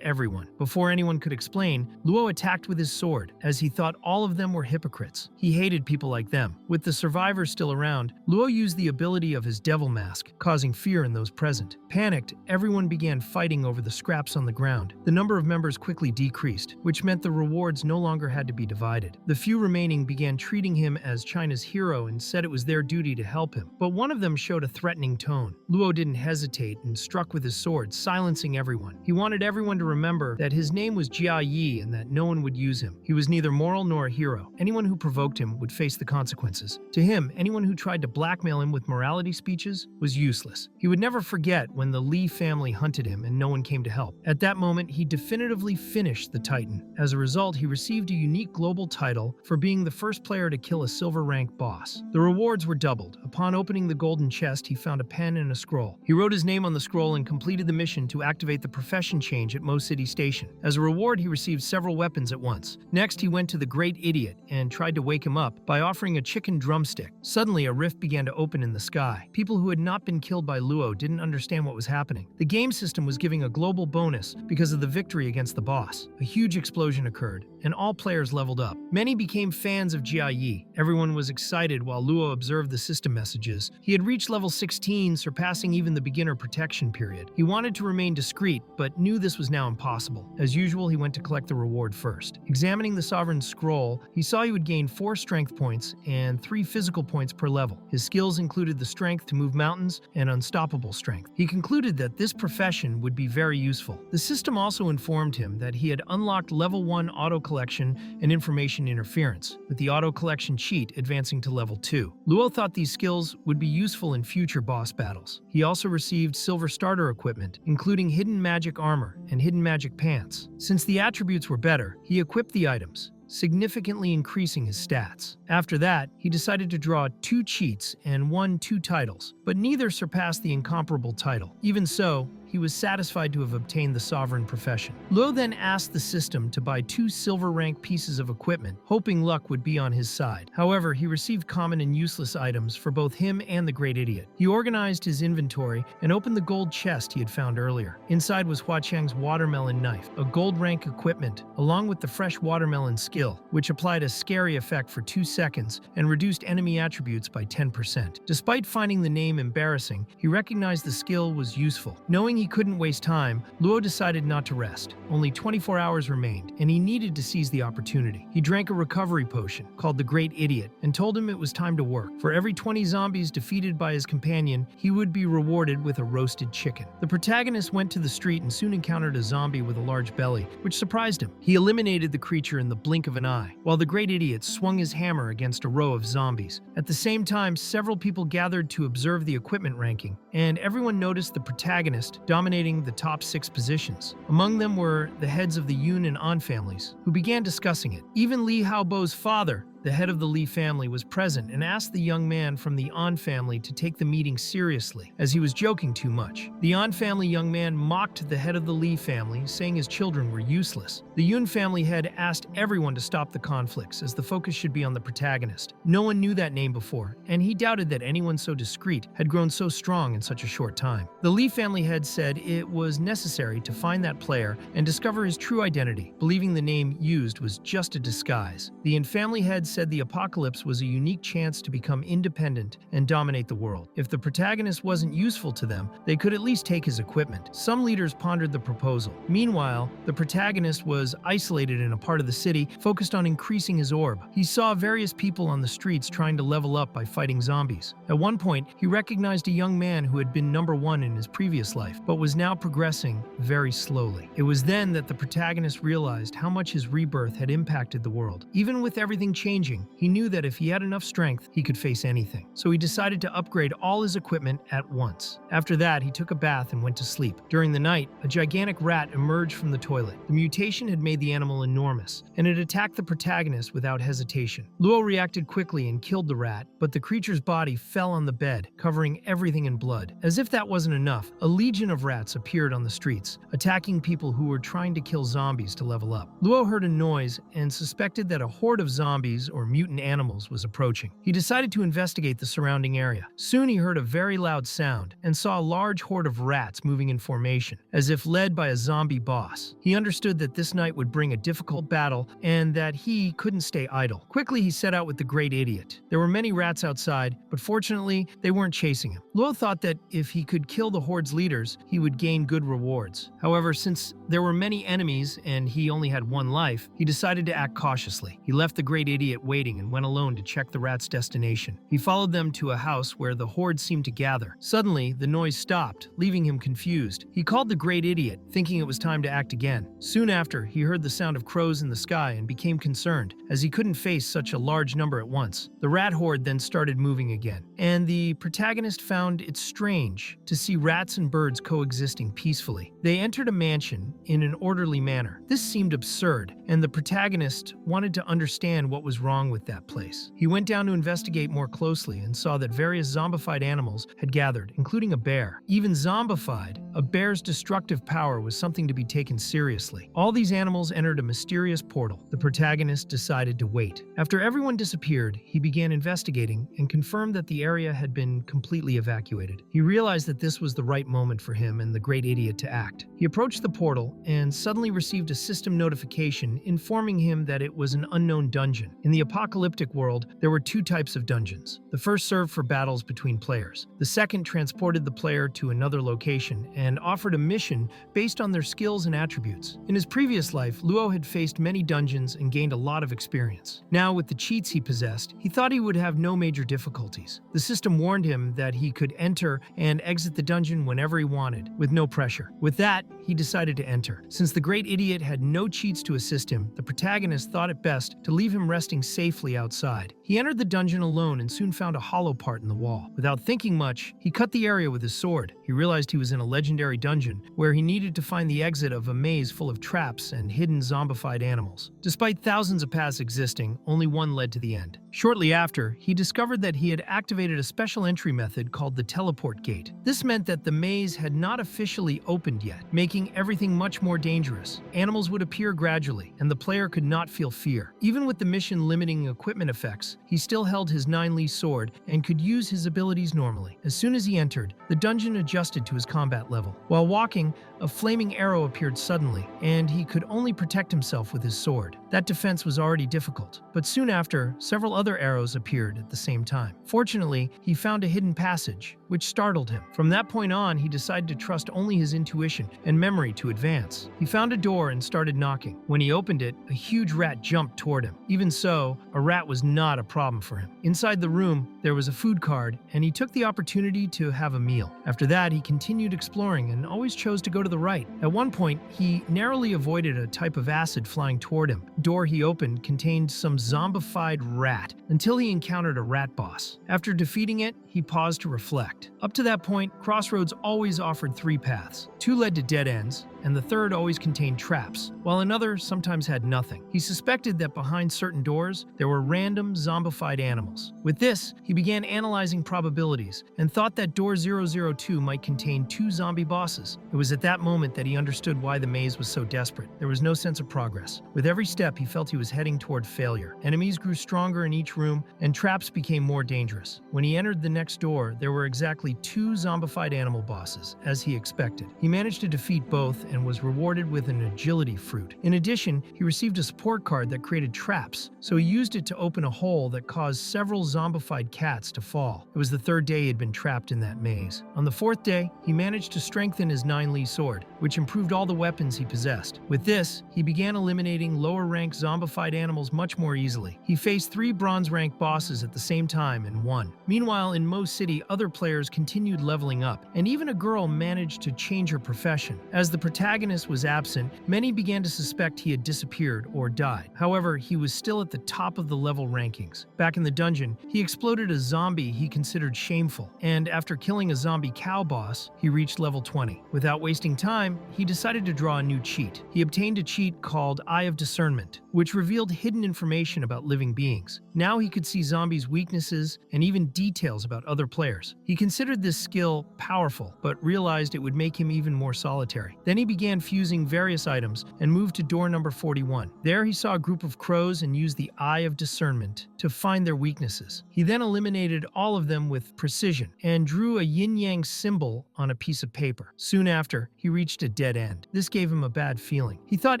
everyone. Before anyone could explain, Luo attacked with his sword, as he thought all of them were hypocrites. He hated people like them. With the survivors still around, Luo used the ability of his devil mask, causing fear in those present. Panicked, everyone began fighting over the scraps on the ground. The number of members quickly decreased, which meant the rewards no longer had to be divided. The few remaining began treating him as China's hero and said it was their duty to help him. But one of them showed a threatening tone. Luo didn't hesitate and struck with his sword, silencing everyone. He wanted everyone to remember that his name was Jia Yi and that no one would use him. He was neither moral nor a hero. Anyone who provoked him would face the consequences. To him, anyone who tried to blackmail him with morality morality speeches was useless. He would never forget when the Li family hunted him and no one came to help. At that moment, he definitively finished the Titan. As a result, he received a unique global title for being the first player to kill a silver rank boss. The rewards were doubled. Upon opening the golden chest, he found a pen and a scroll. He wrote his name on the scroll and completed the mission to activate the profession change at Mo City Station. As a reward, he received several weapons at once. Next, he went to the Great Idiot and tried to wake him up by offering a chicken drumstick. Suddenly, a rift began to open in the sky. People who had not been killed by Luo didn't understand what was happening. The game system was giving a global bonus because of the victory against the boss. A huge explosion occurred, and all players leveled up. Many became fans of Jia. Everyone was excited while Luo observed the system messages. He had reached level 16, surpassing even the beginner protection period. He wanted to remain discreet, but knew this was now impossible. As usual, he went to collect the reward first. Examining the Sovereign's scroll, he saw he would gain 4 strength points and 3 physical points per level. His skills included the strength to move mountains and unstoppable strength. He concluded that this profession would be very useful. The system also informed him that he had unlocked level 1 auto collection and information interference, with the auto collection cheat advancing to level 2. Luo thought these skills would be useful in future boss battles. He also received silver starter equipment, including hidden magic armor and hidden magic pants. Since the attributes were better, he equipped the items, significantly increasing his stats. After that, he decided to draw 2 cheats and won 2 titles, but neither surpassed the incomparable title. Even so, he was satisfied to have obtained the sovereign profession. Luo then asked the system to buy 2 silver rank pieces of equipment, hoping luck would be on his side. However, he received common and useless items for both him and the Great Idiot. He organized his inventory and opened the gold chest he had found earlier. Inside was Hua Chang's watermelon knife, a gold rank equipment, along with the fresh watermelon skill, which applied a scary effect for 2 seconds and reduced enemy attributes by 10%. Despite finding the name embarrassing, he recognized the skill was useful. Knowing he couldn't waste time, Luo decided not to rest. Only 24 hours remained, and he needed to seize the opportunity. He drank a recovery potion, called the Great Idiot, and told him it was time to work. For every 20 zombies defeated by his companion, he would be rewarded with a roasted chicken. The protagonist went to the street and soon encountered a zombie with a large belly, which surprised him. He eliminated the creature in the blink of an eye, while the Great Idiot swung his hammer against a row of zombies. At the same time, several people gathered to observe the equipment ranking, and everyone noticed the protagonist dominating the top 6 positions. Among them were the heads of the Yun and An families, who began discussing it. Even Liha Bo's father, the head of the Li family, was present and asked the young man from the An family to take the meeting seriously, as he was joking too much. The An family young man mocked the head of the Li family, saying his children were useless. The Yun family head asked everyone to stop the conflicts, as the focus should be on the protagonist. No one knew that name before, and he doubted that anyone so discreet had grown so strong in such a short time. The Li family head said it was necessary to find that player and discover his true identity, believing the name used was just a disguise. The Yin family head said the apocalypse was a unique chance to become independent and dominate the world. If the protagonist wasn't useful to them, they could at least take his equipment. Some leaders pondered the proposal. Meanwhile, the protagonist was isolated in a part of the city, focused on increasing his orb. He saw various people on the streets trying to level up by fighting zombies. At one point, he recognized a young man who had been number 1 in his previous life, but was now progressing very slowly. It was then that the protagonist realized how much his rebirth had impacted the world. Even with everything changing, he knew that if he had enough strength, he could face anything. So he decided to upgrade all his equipment at once. After that, he took a bath and went to sleep. During the night, a gigantic rat emerged from the toilet. The mutation had made the animal enormous, and it attacked the protagonist without hesitation. Luo reacted quickly and killed the rat, but the creature's body fell on the bed, covering everything in blood. As if that wasn't enough, a legion of rats appeared on the streets, attacking people who were trying to kill zombies to level up. Luo heard a noise and suspected that a horde of zombies or mutant animals was approaching. He decided to investigate the surrounding area. Soon he heard a very loud sound and saw a large horde of rats moving in formation, as if led by a zombie boss. He understood that this night would bring a difficult battle and that he couldn't stay idle. Quickly, he set out with the Great Idiot. There were many rats outside, but fortunately, they weren't chasing him. Luo thought that if he could kill the horde's leaders, he would gain good rewards. However, since there were many enemies and he only had 1 life, he decided to act cautiously. He left the Great Idiot idiot waiting and went alone to check the rat's destination. He followed them to a house where the horde seemed to gather. Suddenly, the noise stopped, leaving him confused. He called the great idiot, thinking it was time to act again. Soon after, he heard the sound of crows in the sky and became concerned, as he couldn't face such a large number at once. The rat horde then started moving again, and the protagonist found it strange to see rats and birds coexisting peacefully. They entered a mansion in an orderly manner. This seemed absurd, and the protagonist wanted to understand what was wrong with that place. He went down to investigate more closely and saw that various zombified animals had gathered, including a bear. Even zombified, a bear's destructive power was something to be taken seriously. All these animals entered a mysterious portal. The protagonist decided to wait. After everyone disappeared, he began investigating and confirmed that the area had been completely evacuated. He realized that this was the right moment for him and the great idiot to act. He approached the portal and suddenly received a system notification informing him that it was an unknown dungeon. In the apocalyptic world, there were two types of dungeons. The first served for battles between players. The second transported the player to another location and offered a mission based on their skills and attributes. In his previous life, Luo had faced many dungeons and gained a lot of experience. Now, with the cheats he possessed, he thought he would have no major difficulties. The system warned him that he could enter and exit the dungeon whenever he wanted, with no pressure. With that, he decided to enter. Since the great idiot had no cheats to assist him, the protagonist thought it best to leave him resting safely outside. He entered the dungeon alone and soon found a hollow part in the wall. Without thinking much, he cut the area with his sword. He realized he was in a legendary dungeon where he needed to find the exit of a maze full of traps and hidden zombified animals. Despite thousands of paths existing, only one led to the end. Shortly after, he discovered that he had activated a special entry method called the teleport gate. This meant that the maze had not officially opened yet, making everything much more dangerous. Animals would appear gradually, and the player could not feel fear. Even with the mission limiting equipment effects, he still held his 9-Li sword and could use his abilities normally. As soon as he entered, the dungeon adjusted to his combat level. While walking, a flaming arrow appeared suddenly, and he could only protect himself with his sword. That defense was already difficult, but soon after, several other arrows appeared at the same time. Fortunately, he found a hidden passage, which startled him. From that point on, he decided to trust only his intuition and memory to advance. He found a door and started knocking. When he opened it, a huge rat jumped toward him. Even so, a rat was not a problem for him. Inside the room, there was a food card, and he took the opportunity to have a meal. After that, he continued exploring and always chose to go to the right. At one point, he narrowly avoided a type of acid flying toward him. The door he opened contained some zombified rat until he encountered a rat boss. After defeating it, he paused to reflect. Up to that point, Crossroads always offered 3 paths. 2 led to dead ends, and the third always contained traps, while another sometimes had nothing. He suspected that behind certain doors, there were random zombified animals. With this, he began analyzing probabilities and thought that door 002 might contain 2 zombie bosses. It was at that moment that he understood why the maze was so desperate. There was no sense of progress. With every step, he felt he was heading toward failure. Enemies grew stronger in each room, and traps became more dangerous. When he entered the next door, there were exactly 2 zombified animal bosses, as he expected. He managed to defeat both and was rewarded with an agility fruit. In addition, he received a support card that created traps, so he used it to open a hole that caused several zombified cats to fall. It was the 3rd day he had been trapped in that maze. On the 4th day, he managed to strengthen his 9-Li sword, which improved all the weapons he possessed. With this, he began eliminating lower-rank zombified animals much more easily. He faced 3 bronze-rank bosses at the same time and won. Meanwhile, in Mo City, other players continued leveling up, and even a girl managed to change her profession. As the protagonist was absent, many began to suspect he had disappeared or died. However, he was still at the top of the level rankings. Back in the dungeon, he exploded a zombie he considered shameful, and after killing a zombie cow boss, he reached level 20. Without wasting time, he decided to draw a new cheat. He obtained a cheat called Eye of Discernment, which revealed hidden information about living beings. Now he could see zombies' weaknesses and even details about other players. He considered this skill powerful, but realized it would make him even more solitary. Then he began fusing various items and moved to door number 41. There he saw a group of crows and used the Eye of Discernment to find their weaknesses. He then eliminated all of them with precision and drew a yin-yang symbol on a piece of paper. Soon after, he reached a dead end. This gave him a bad feeling. He thought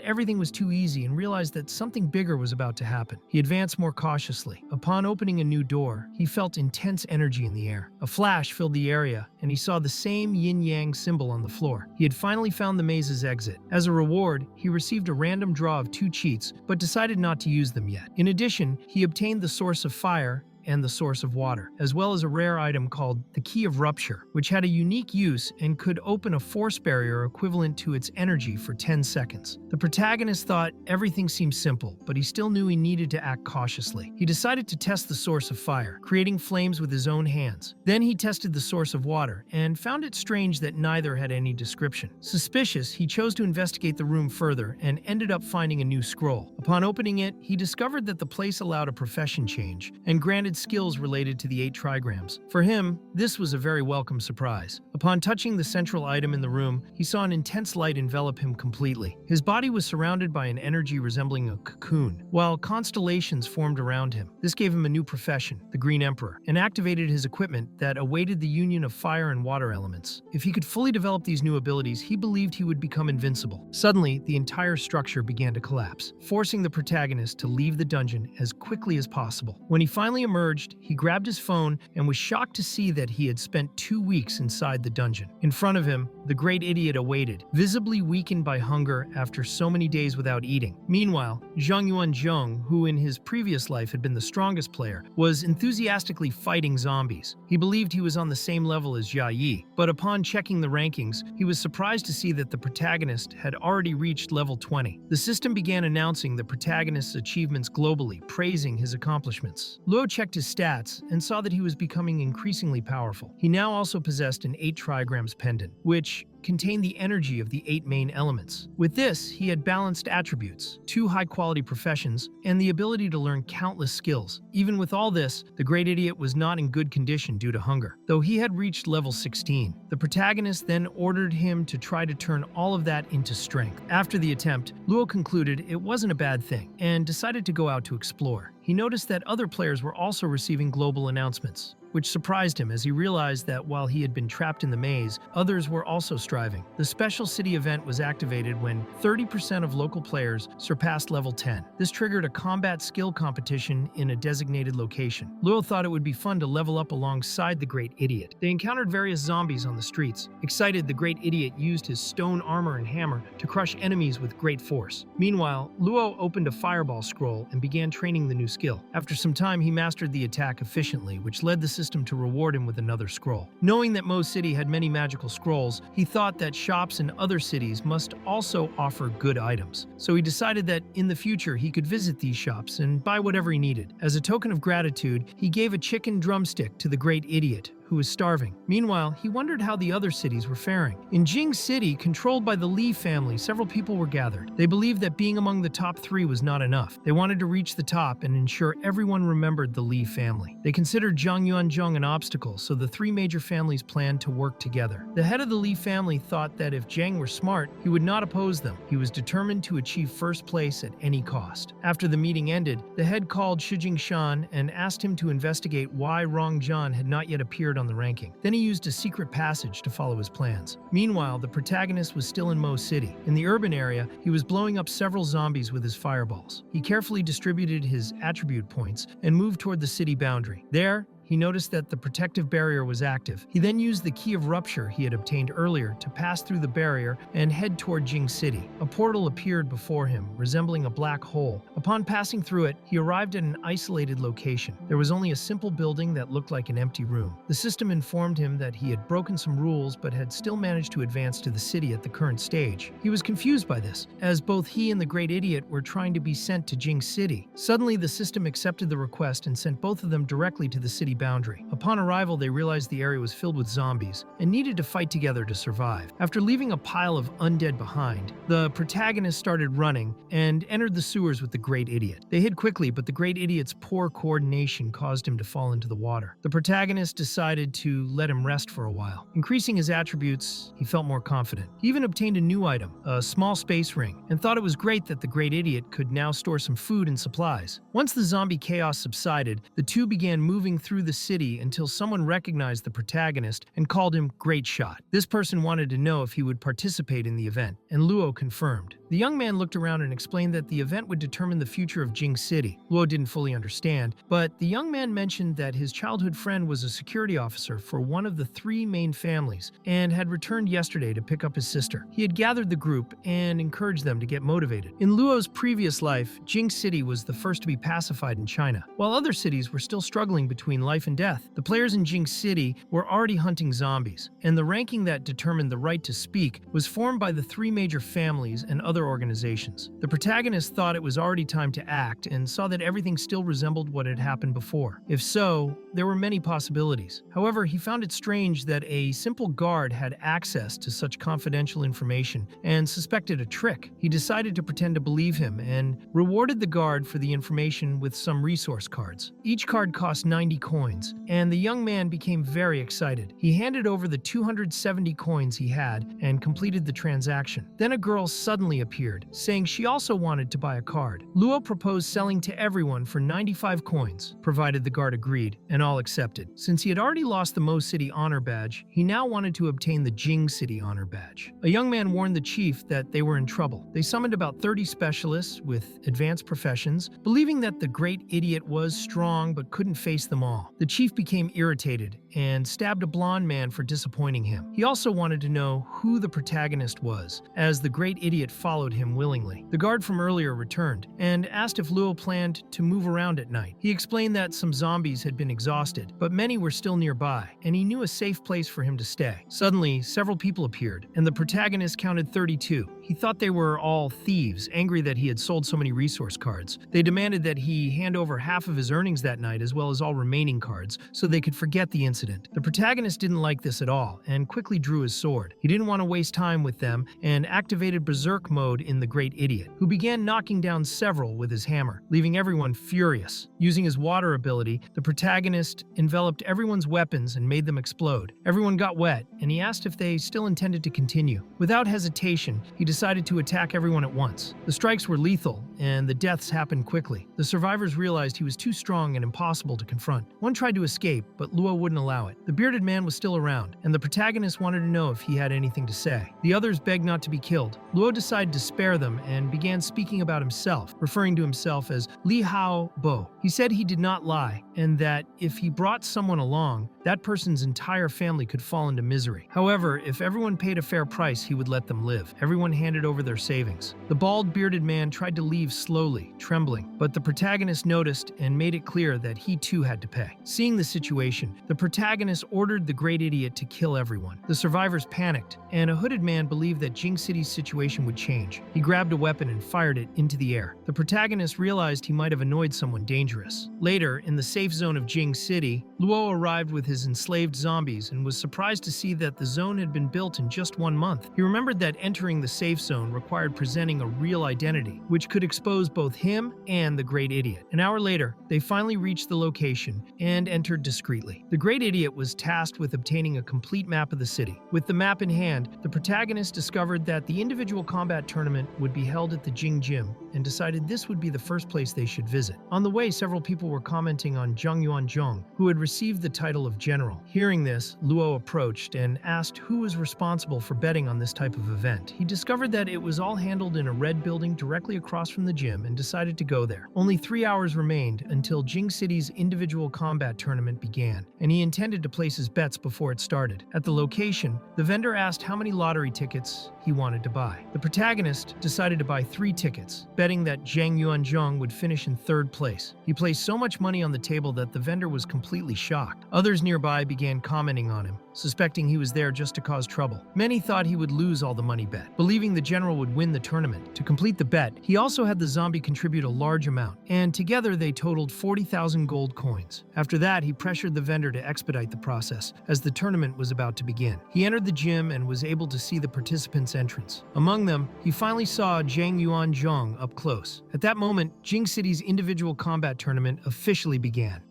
everything was too easy and realized that something bigger was about to happen. He advanced more cautiously. Upon opening a new door, he felt intense energy in the air. A flash filled the area, and he saw the same yin-yang symbol on the floor. He had finally found the maze maze's exit. As a reward, he received a random draw of 2 cheats, but decided not to use them yet. In addition, he obtained the source of fire and the source of water, as well as a rare item called the Key of Rupture, which had a unique use and could open a force barrier equivalent to its energy for 10 seconds. The protagonist thought everything seemed simple, but he still knew he needed to act cautiously. He decided to test the source of fire, creating flames with his own hands. Then he tested the source of water, and found it strange that neither had any description. Suspicious, he chose to investigate the room further and ended up finding a new scroll. Upon opening it, he discovered that the place allowed a profession change and granted skills related to the 8 trigrams. For him, this was a very welcome surprise. Upon touching the central item in the room, he saw an intense light envelop him completely. His body was surrounded by an energy resembling a cocoon, while constellations formed around him. This gave him a new profession, the Green Emperor, and activated his equipment that awaited the union of fire and water elements. If he could fully develop these new abilities, he believed he would become invincible. Suddenly, the entire structure began to collapse, forcing the protagonist to leave the dungeon as quickly as possible. When he finally emerged, he grabbed his phone and was shocked to see that he had spent 2 weeks inside the dungeon. In front of him, the Great Idiot awaited, visibly weakened by hunger after so many days without eating. Meanwhile, Zhang Yuanzheng, who in his previous life had been the strongest player, was enthusiastically fighting zombies. He believed he was on the same level as Jia Yi, but upon checking the rankings, he was surprised to see that the protagonist had already reached level 20. The system began announcing the protagonist's achievements globally, praising his accomplishments. Luo checked his stats and saw that he was becoming increasingly powerful. He now also possessed an 8 trigrams pendant, which contained the energy of the 8 main elements. With this, he had balanced attributes, 2 high-quality professions, and the ability to learn countless skills. Even with all this, the Great Idiot was not in good condition due to hunger. Though he had reached level 16, the protagonist then ordered him to try to turn all of that into strength. After the attempt, Luo concluded it wasn't a bad thing, and decided to go out to explore. He noticed that other players were also receiving global announcements, which surprised him as he realized that while he had been trapped in the maze, others were also striving. The special city event was activated when 30% of local players surpassed level 10. This triggered a combat skill competition in a designated location. Luo thought it would be fun to level up alongside the Great Idiot. They encountered various zombies on the streets. Excited, the Great Idiot used his stone armor and hammer to crush enemies with great force. Meanwhile, Luo opened a fireball scroll and began training the new skill. After some time, he mastered the attack efficiently, which led the system to reward him with another scroll. Knowing that Mo City had many magical scrolls, he thought that shops in other cities must also offer good items. So he decided that in the future he could visit these shops and buy whatever he needed. As a token of gratitude, he gave a chicken drumstick to the Great Idiot, who was starving. Meanwhile, he wondered how the other cities were faring. In Jing City, controlled by the Li family, several people were gathered. They believed that being among the top 3 was not enough. They wanted to reach the top and ensure everyone remembered the Li family. They considered Zhang Yuanzheng an obstacle, so the 3 major families planned to work together. The head of the Li family thought that if Zhang were smart, he would not oppose them. He was determined to achieve first place at any cost. After the meeting ended, the head called Shijing Shan and asked him to investigate why Rong Zhan had not yet appeared on the ranking. Then he used a secret passage to follow his plans. Meanwhile, the protagonist was still in Mo City. In the urban area, he was blowing up several zombies with his fireballs. He carefully distributed his attribute points and moved toward the city boundary. There, he noticed that the protective barrier was active. He then used the Key of Rupture he had obtained earlier to pass through the barrier and head toward Jing City. A portal appeared before him, resembling a black hole. Upon passing through it, he arrived at an isolated location. There was only a simple building that looked like an empty room. The system informed him that he had broken some rules but had still managed to advance to the city at the current stage. He was confused by this, as both he and the Great Idiot were trying to be sent to Jing City. Suddenly, the system accepted the request and sent both of them directly to the city boundary. Upon arrival, they realized the area was filled with zombies and needed to fight together to survive. After leaving a pile of undead behind, the protagonist started running and entered the sewers with the Great Idiot. They hid quickly, but the Great Idiot's poor coordination caused him to fall into the water. The protagonist decided to let him rest for a while. Increasing his attributes, he felt more confident. He even obtained a new item, a small space ring, and thought it was great that the Great Idiot could now store some food and supplies. Once the zombie chaos subsided, the two began moving through the the city until someone recognized the protagonist and called him Great Shot. This person wanted to know if he would participate in the event, and Luo confirmed. The young man looked around and explained that the event would determine the future of Jing City. Luo didn't fully understand, but the young man mentioned that his childhood friend was a security officer for one of the three main families and had returned yesterday to pick up his sister. He had gathered the group and encouraged them to get motivated. In Luo's previous life, Jing City was the first to be pacified in China. While other cities were still struggling between life and death, the players in Jing City were already hunting zombies, and the ranking that determined the right to speak was formed by the three major families and other organizations. The protagonist thought it was already time to act and saw that everything still resembled what had happened before. If so, there were many possibilities. However, he found it strange that a simple guard had access to such confidential information and suspected a trick. He decided to pretend to believe him and rewarded the guard for the information with some resource cards. Each card cost 90 coins, and the young man became very excited. He handed over the 270 coins he had and completed the transaction. Then a girl suddenly appeared, saying she also wanted to buy a card. Luo proposed selling to everyone for 95 coins, provided the guard agreed, and all accepted. Since he had already lost the Mo City honor badge, he now wanted to obtain the Jing City honor badge. A young man warned the chief that they were in trouble. They summoned about 30 specialists with advanced professions, believing that the great idiot was strong but couldn't face them all. The chief became irritated and stabbed a blonde man for disappointing him. He also wanted to know who the protagonist was, as the great idiot followed him willingly. The guard from earlier returned and asked if Luo planned to move around at night. He explained that some zombies had been exhausted, but many were still nearby, and he knew a safe place for him to stay. Suddenly, several people appeared, and the protagonist counted 32. He thought they were all thieves, angry that he had sold so many resource cards. They demanded that he hand over half of his earnings that night as well as all remaining cards so they could forget the incident. The protagonist didn't like this at all and quickly drew his sword. He didn't want to waste time with them and activated Berserk mode in the Great Idiot, who began knocking down several with his hammer, leaving everyone furious. Using his water ability, the protagonist enveloped everyone's weapons and made them explode. Everyone got wet, and he asked if they still intended to continue. Without hesitation, he decided to attack everyone at once. The strikes were lethal, and the deaths happened quickly. The survivors realized he was too strong and impossible to confront. One tried to escape, but Luo wouldn't allow it. The bearded man was still around, and the protagonist wanted to know if he had anything to say. The others begged not to be killed. Luo decided to spare them and began speaking about himself, referring to himself as Liha Bo. He said he did not lie, and that if he brought someone along, that person's entire family could fall into misery. However, if everyone paid a fair price, he would let them live. Everyone handed over their savings. The bald, bearded man tried to leave slowly, trembling, but the protagonist noticed and made it clear that he too had to pay. Seeing the situation, the protagonist ordered the Great Idiot to kill everyone. The survivors panicked, and a hooded man believed that Jing City's situation would change. He grabbed a weapon and fired it into the air. The protagonist realized he might have annoyed someone dangerous. Later, in the safe zone of Jing City, Luo arrived with his enslaved zombies and was surprised to see that the zone had been built in just 1 month. He remembered that entering the safe zone required presenting a real identity, which could expose both him and the Great Idiot. An hour later, they finally reached the location and entered discreetly. The Great Idiot was tasked with obtaining a complete map of the city. With the map in hand, the protagonist discovered that the individual combat tournament would be held at the Jing Gym and decided this would be the first place they should visit. On the way, several people were commenting on Zhang Yuanzhong, who had received the title of general. Hearing this, Luo approached and asked who was responsible for betting on this type of event. He discovered that it was all handled in a red building directly across from the gym and decided to go there. Only 3 hours remained until Jing City's individual combat tournament began, and he intended to place his bets before it started. At the location, the vendor asked how many lottery tickets he wanted to buy. The protagonist decided to buy 3 tickets, betting that Zhang Yuanzhong would finish in 3rd place. He placed so much money on the table that the vendor was completely shocked. Others nearby began commenting on him, suspecting he was there just to cause trouble. Many thought he would lose all the money bet, believing the general would win the tournament. To complete the bet, he also had the zombie contribute a large amount, and together they totaled 40,000 gold coins. After that, he pressured the vendor to expedite the process, as the tournament was about to begin. He entered the gym and was able to see the participants' entrance. Among them, he finally saw Zhang Yuanzhong up close. At that moment, Jing City's individual combat tournament officially began.